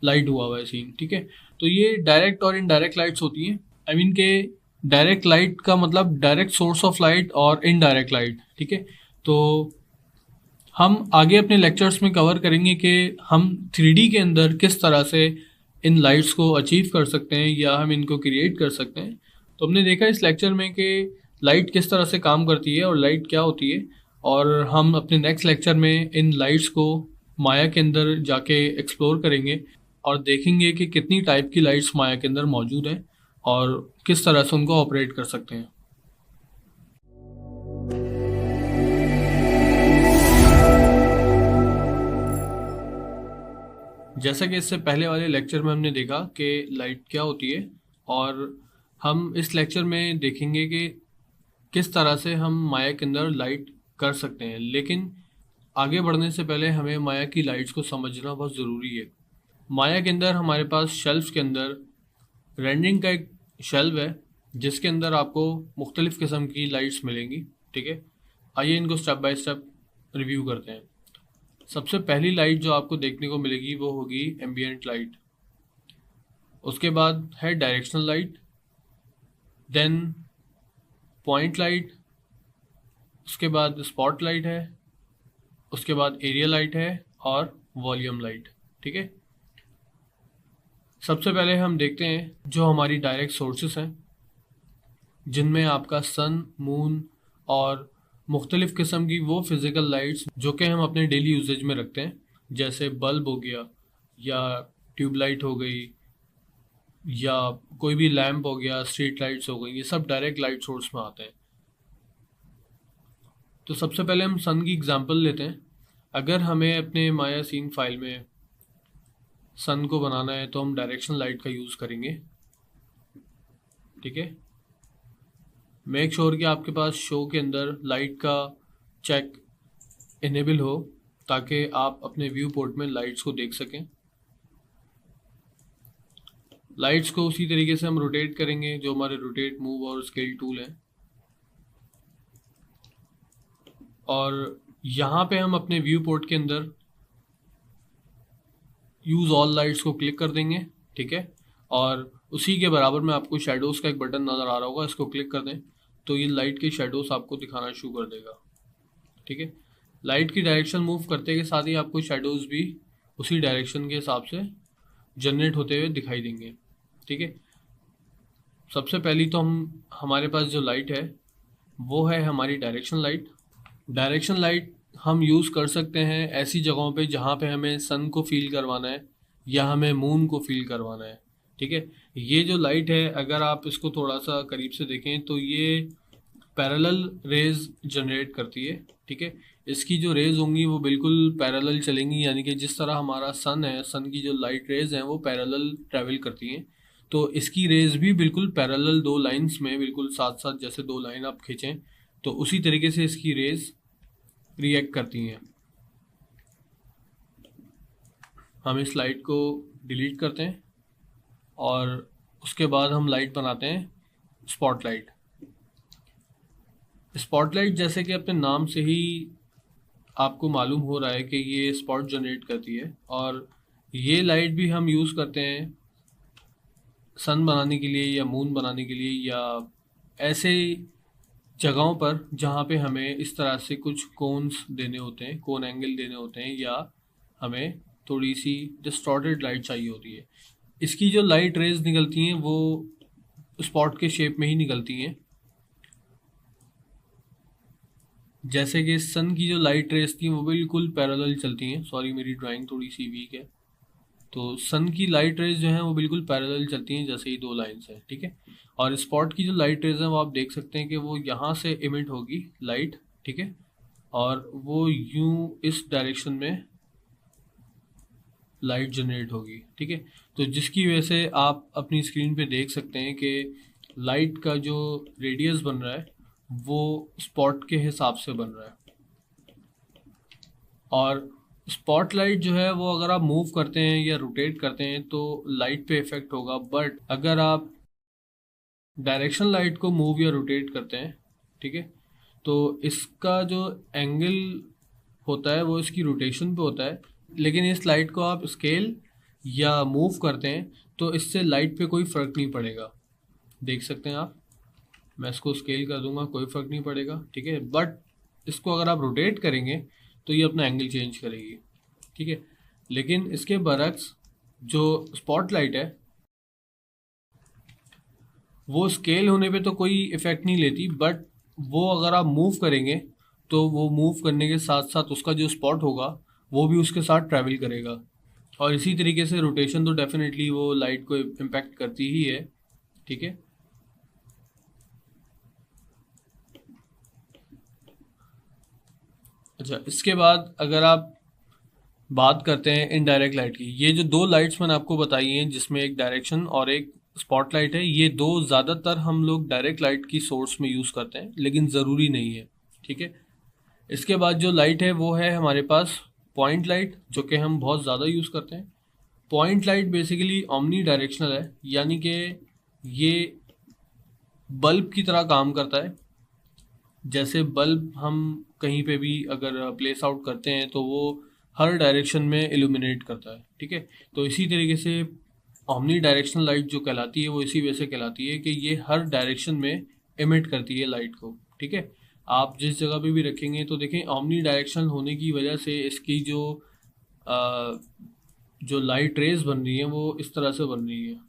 लाइट हुआ हुआ है सीन। ठीक है, तो ये डायरेक्ट और इनडायरेक्ट लाइट्स होती हैं। आई मीन के डायरेक्ट लाइट का मतलब डायरेक्ट सोर्स ऑफ लाइट और इनडायरेक्ट लाइट। ठीक है, तो हम आगे अपने लेक्चर्स में कवर करेंगे कि हम 3D के अंदर किस तरह से इन लाइट्स को अचीव कर सकते हैं या हम इनको क्रिएट कर सकते हैं। तो हमने देखा इस लेक्चर में कि लाइट किस तरह से काम करती है और लाइट क्या होती है, और हम अपने नेक्स्ट लेक्चर में इन लाइट्स को माया के अंदर जाके एक्सप्लोर करेंगे और देखेंगे कि कितनी टाइप की लाइट्स माया के अंदर मौजूद हैं और किस तरह से उनको ऑपरेट कर सकते हैं। जैसा कि इससे पहले वाले लेक्चर में हमने देखा कि लाइट क्या होती है, और हम इस लेक्चर में देखेंगे कि किस तरह से हम माया के अंदर लाइट कर सकते हैं। लेकिन आगे बढ़ने से पहले हमें माया की लाइट्स को समझना बहुत ज़रूरी है। माया के अंदर हमारे पास शेल्फ के अंदर रेंडरिंग का एक शेल्फ है जिसके अंदर आपको मुख्तलिफ़ किस्म की लाइट्स मिलेंगी। ठीक है, आइए इनको स्टेप बाय स्टेप रिव्यू करते हैं। सबसे पहली लाइट जो आपको देखने को मिलेगी वो होगी एम्बियंट लाइट। उसके बाद है directional light, then point light, उसके बाद स्पॉट लाइट है, उसके बाद एरिया लाइट है और वॉल्यूम लाइट। ठीक है, सबसे पहले हम देखते हैं जो हमारी डायरेक्ट सोर्सेस हैं, जिनमें आपका सन, मून और मुख्तलिफ़ किस्म की वो फिज़िकल लाइट्स जो कि हम अपने डेली यूजेज में रखते हैं, जैसे बल्ब हो गया या ट्यूबलाइट हो गई या कोई भी लैम्प हो गया, स्ट्रीट लाइट्स हो गई, ये सब डायरेक्ट लाइट सोर्स में आते हैं। तो सबसे पहले हम सन की एग्जांपल लेते हैं। अगर हमें अपने माया सीन फाइल में सन को बनाना है तो हम डायरेक्शन लाइट का यूज़ करेंगे। ठीक है, मेक श्योर कि आपके पास शो के अंदर लाइट का चेक इनेबल हो ताकि आप अपने व्यू पोर्ट में लाइट्स को देख सकें। लाइट्स को उसी तरीके से हम रोटेट करेंगे जो हमारे रोटेट, मूव और स्केल टूल हैं, और यहाँ पे हम अपने व्यू पोर्ट के अंदर यूज़ ऑल लाइट्स को क्लिक कर देंगे, ठीक है। और उसी के बराबर में आपको शेडोज़ का एक बटन नज़र आ रहा होगा, इसको क्लिक कर दें तो ये लाइट के शेडोज़ आपको दिखाना शुरू कर देगा, ठीक है। लाइट की डायरेक्शन मूव करते के साथ ही आपको शेडोज़ भी उसी डायरेक्शन के हिसाब से जनरेट होते हुए दिखाई देंगे, ठीक है। सबसे पहली तो हमारे पास जो लाइट है वो है हमारी डायरेक्शन लाइट। डायरेक्शन लाइट हम यूज़ कर सकते हैं ऐसी जगहों पे जहाँ पे हमें सन को फील करवाना है या हमें मून को फील करवाना है, ठीक है। ये जो लाइट है अगर आप इसको थोड़ा सा करीब से देखें तो ये पैरेलल रेज जनरेट करती है, ठीक है। इसकी जो रेज होंगी वो बिल्कुल पैरेलल चलेंगी, यानी कि जिस तरह हमारा सन है, सन की जो लाइट रेज हैं वो पैरेलल ट्रैवल करती हैं, तो इसकी रेज भी बिल्कुल पैरेलल दो लाइंस में बिल्कुल साथ साथ, जैसे दो लाइन आप खींचें तो उसी तरीके से इसकी रेज रिएक्ट करती हैं। हम इस लाइट को डिलीट करते हैं और उसके बाद हम लाइट बनाते हैं स्पॉटलाइट। स्पॉटलाइट जैसे कि अपने नाम से ही आपको मालूम हो रहा है कि ये स्पॉट जनरेट करती है, और ये लाइट भी हम यूज़ करते हैं सन बनाने के लिए या मून बनाने के लिए या ऐसे जगहों पर जहाँ पे हमें इस तरह से कुछ कोन्स देने होते हैं, कोन एंगल देने होते हैं, या हमें थोड़ी सी डिस्टॉर्टेड लाइट चाहिए होती है। इसकी जो लाइट रेज निकलती हैं वो स्पॉट के शेप में ही निकलती हैं। जैसे कि सन की जो लाइट रेज थी वो बिल्कुल पैरेलल चलती हैं, सॉरी मेरी ड्राइंग थोड़ी सी वीक है, तो सन की लाइट रेज जो है वो बिल्कुल पैरेलल चलती हैं जैसे ही दो लाइंस हैं, ठीक है। और स्पॉट की जो लाइट रेज है वो आप देख सकते हैं कि वो यहाँ से इमिट होगी लाइट, ठीक है, और वो यूं इस डायरेक्शन में लाइट जनरेट होगी, ठीक है। तो जिसकी वजह से आप अपनी स्क्रीन पे देख सकते हैं कि लाइट का जो रेडियस बन रहा है वो स्पॉट के हिसाब से बन रहा है। और स्पॉटलाइट जो है वो अगर आप मूव करते हैं या रोटेट करते हैं तो लाइट पे इफेक्ट होगा, बट अगर आप डायरेक्शन लाइट को मूव या रोटेट करते हैं, ठीक है, तो इसका जो एंगल होता है वो इसकी रोटेशन पे होता है। लेकिन इस लाइट को आप स्केल या मूव करते हैं तो इससे लाइट पे कोई फ़र्क नहीं पड़ेगा, देख सकते हैं आप। मैं इसको स्केल कर दूंगा, कोई फ़र्क नहीं पड़ेगा, ठीक है। बट इसको अगर आप रोटेट करेंगे तो ये अपना एंगल चेंज करेगी, ठीक है। लेकिन इसके बरक्स जो स्पॉटलाइट है वो स्केल होने पे तो कोई इफ़ेक्ट नहीं लेती, बट वो अगर आप मूव करेंगे तो वो मूव करने के साथ साथ उसका जो स्पॉट होगा वो भी उसके साथ ट्रैवल करेगा। और इसी तरीके से रोटेशन तो डेफिनेटली वो लाइट को इम्पेक्ट करती ही है, ठीक है। अच्छा, इसके बाद अगर आप बात करते हैं इनडायरेक्ट लाइट की, ये जो दो लाइट्स मैंने आपको बताई हैं जिसमें एक डायरेक्शन और एक स्पॉटलाइट है, ये दो ज़्यादातर हम लोग डायरेक्ट लाइट की सोर्स में यूज़ करते हैं, लेकिन ज़रूरी नहीं है, ठीक है। इसके बाद जो लाइट है वो है हमारे पास पॉइंट लाइट, जो कि हम बहुत ज़्यादा यूज़ करते हैं। Point light basically omni directional है, यानी कि ये बल्ब की तरह काम करता है। जैसे बल्ब हम कहीं पे भी अगर प्लेस आउट करते हैं तो वो हर डायरेक्शन में इल्यूमिनेट करता है, ठीक है। तो इसी तरीके से ओमनी डायरेक्शनल लाइट जो कहलाती है वो इसी वजह से कहलाती है कि ये हर डायरेक्शन में इमिट करती है लाइट को, ठीक है। आप जिस जगह पे भी रखेंगे तो देखें ओमनी डायरेक्शनल होने की वजह से इसकी जो लाइट रेज बन रही है वो इस तरह से बन रही है,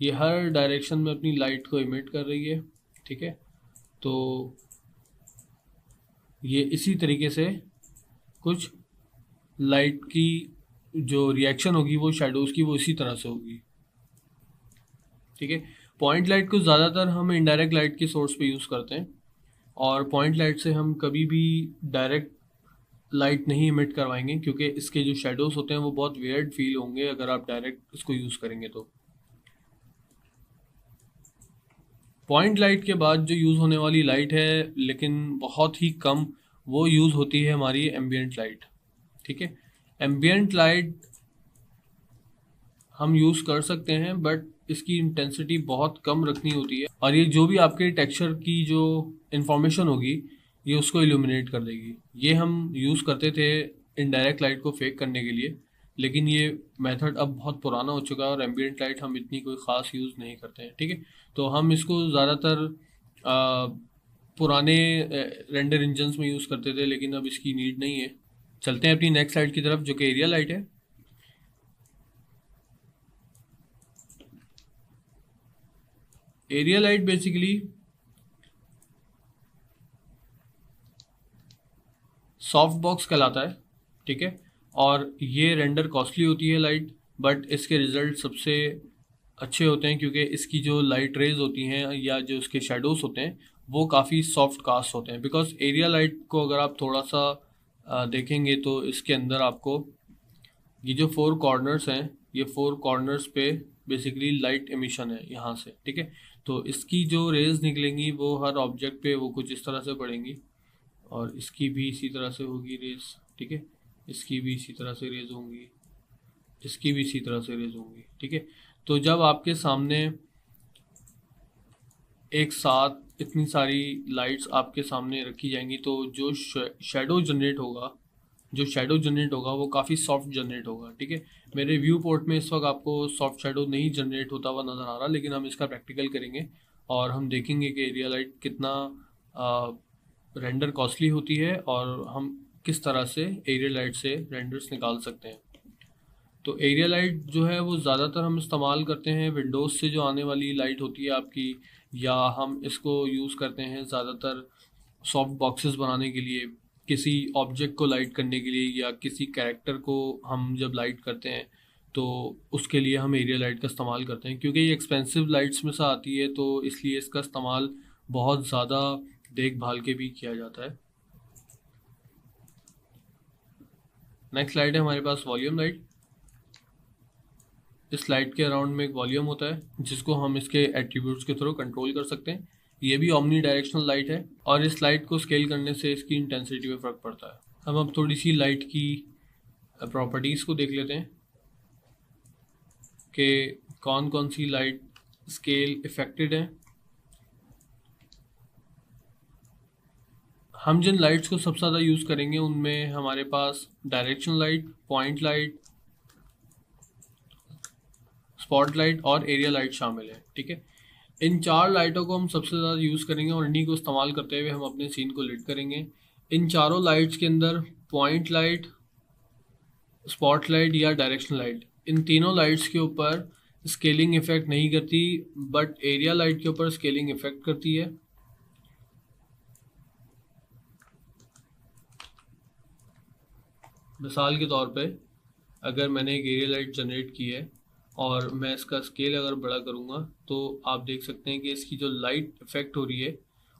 ये हर डायरेक्शन में अपनी लाइट को इमिट कर रही है, ठीक है। तो ये इसी तरीके से कुछ लाइट की जो रिएक्शन होगी वो शेडोज़ की वो इसी तरह से होगी, ठीक है। पॉइंट लाइट को ज़्यादातर हम इनडायरेक्ट लाइट के सोर्स पे यूज़ करते हैं, और पॉइंट लाइट से हम कभी भी डायरेक्ट लाइट नहीं इमिट करवाएंगे क्योंकि इसके जो शेडोज़ होते हैं वो बहुत वियर्ड फील होंगे अगर आप डायरेक्ट इसको यूज़ करेंगे तो। पॉइंट लाइट के बाद जो यूज़ होने वाली लाइट है, लेकिन बहुत ही कम, वो यूज़ होती है हमारी एम्बियंट लाइट, ठीक है। एम्बियंट लाइट हम यूज़ कर सकते हैं बट इसकी इंटेंसिटी बहुत कम रखनी होती है, और ये जो भी आपके टेक्सचर की जो इन्फॉर्मेशन होगी ये उसको इल्यूमिनेट कर देगी। ये हम यूज़ करते थे इनडायरेक्ट लाइट को फेक करने के लिए, लेकिन ये मेथड अब बहुत पुराना हो चुका है और एम्बिएंट लाइट हम इतनी कोई ख़ास यूज़ नहीं करते हैं, ठीक है। तो हम इसको ज़्यादातर पुराने रेंडर इंजन्स में यूज़ करते थे, लेकिन अब इसकी नीड नहीं है। चलते हैं अपनी नेक्स्ट लाइट की तरफ, जो कि एरिया लाइट है। Area light basically soft box कहलाता है, ठीक है। और ये रेंडर कॉस्टली होती है लाइट, बट इसके रिजल्ट सबसे अच्छे होते हैं, क्योंकि इसकी जो लाइट रेज होती हैं या जो इसके शेडोज होते हैं वो काफ़ी सॉफ्ट कास्ट होते हैं। बिकॉज एरिया लाइट को अगर आप थोड़ा सा देखेंगे तो इसके अंदर आपको ये जो 4 कॉर्नर्स हैं, ये 4 कॉर्नर्स पे बेसिकली लाइट एमिशन है यहाँ से, ठीक है। तो इसकी जो रेज निकलेंगी वो हर ऑब्जेक्ट पे वो कुछ इस तरह से पड़ेंगी, और इसकी भी इसी तरह से होगी रेज, ठीक है। इसकी भी इसी तरह से रेज होंगी, इसकी भी इसी तरह से रेज होंगी, ठीक है। तो जब आपके सामने एक साथ इतनी सारी लाइट्स आपके सामने रखी जाएंगी तो जो शेडो जनरेट होगा, वो काफ़ी सॉफ्ट जनरेट होगा, ठीक है। मेरे व्यू पोर्ट में इस वक्त आपको सॉफ्ट शेडो नहीं जनरेट होता हुआ नज़र आ रहा, लेकिन हम इसका प्रैक्टिकल करेंगे और हम देखेंगे कि एरिया लाइट कितना रेंडर कॉस्टली होती है और हम किस तरह से एरिया लाइट से रेंडर्स निकाल सकते हैं। तो एरिया लाइट जो है वो ज़्यादातर हम इस्तेमाल करते हैं विंडोज़ से जो आने वाली लाइट होती है आपकी, या हम इसको यूज़ करते हैं ज़्यादातर सॉफ्ट बॉक्सेस बनाने के लिए, किसी ऑब्जेक्ट को लाइट करने के लिए, या किसी कैरेक्टर को हम जब लाइट करते हैं तो उसके लिए हम एरिया लाइट का इस्तेमाल करते हैं। क्योंकि ये एक्सपेंसिव लाइट्स में से आती है तो इसलिए इसका इस्तेमाल बहुत ज़्यादा देखभाल के भी किया जाता है। नेक्स्ट लाइट है हमारे पास वॉल्यूम लाइट। इस लाइट के अराउंड में एक वॉल्यूम होता है जिसको हम इसके एट्रीब्यूट्स के थ्रू कंट्रोल कर सकते हैं। ये भी ओमनी डायरेक्शनल लाइट है और इस लाइट को स्केल करने से इसकी इंटेंसिटी में फ़र्क पड़ता है। हम अब थोड़ी सी लाइट की प्रॉपर्टीज़ को देख लेते हैं कि कौन कौन सी लाइट स्केल इफेक्टेड है। हम जिन लाइट्स को सबसे ज़्यादा यूज़ करेंगे उनमें हमारे पास directional light, point light, spotlight और एरिया लाइट शामिल है, ठीक है। इन 4 लाइटों को हम सबसे ज़्यादा यूज़ करेंगे और इन्हीं को इस्तेमाल करते हुए हम अपने सीन को लिट करेंगे। इन चारों लाइट्स के अंदर पॉइंट लाइट, स्पॉटलाइट या डायरेक्शनल लाइट, इन तीनों लाइट्स के ऊपर स्केलिंग इफेक्ट नहीं करती, बट एरिया लाइट के ऊपर स्केलिंग इफेक्ट करती है। मिसाल के तौर पे अगर मैंने एक एरिया लाइट जनरेट की है और मैं इसका स्केल अगर बड़ा करूँगा तो आप देख सकते हैं कि इसकी जो लाइट इफेक्ट हो रही है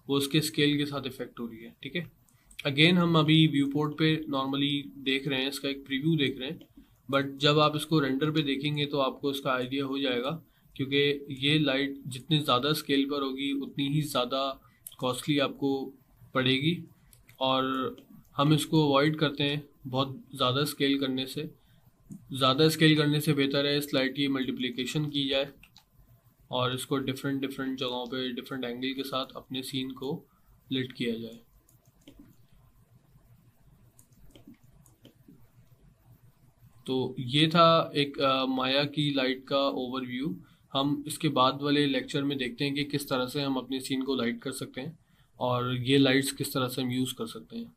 वो उसके स्केल के साथ इफेक्ट हो रही है, ठीक है। अगेन हम अभी व्यू पोर्ट पे नॉर्मली देख रहे हैं, इसका एक प्रीव्यू देख रहे हैं, बट जब आप इसको रेंडर पे देखेंगे तो आपको इसका आइडिया हो जाएगा, क्योंकि ये लाइट जितनी ज़्यादा स्केल पर होगी उतनी ही ज़्यादा कॉस्टली आपको पड़ेगी। और हम इसको अवॉइड करते हैं बहुत ज़्यादा स्केल करने से। ज़्यादा स्केल करने से बेहतर है इस लाइट की मल्टीप्लिकेशन की जाए और इसको डिफरेंट डिफरेंट जगहों पे डिफरेंट एंगल के साथ अपने सीन को लिट किया जाए। तो ये था एक माया की लाइट का ओवरव्यू। हम इसके बाद वाले लेक्चर में देखते हैं कि किस तरह से हम अपने सीन को लाइट कर सकते हैं और ये लाइट्स किस तरह से हम यूज़ कर सकते हैं।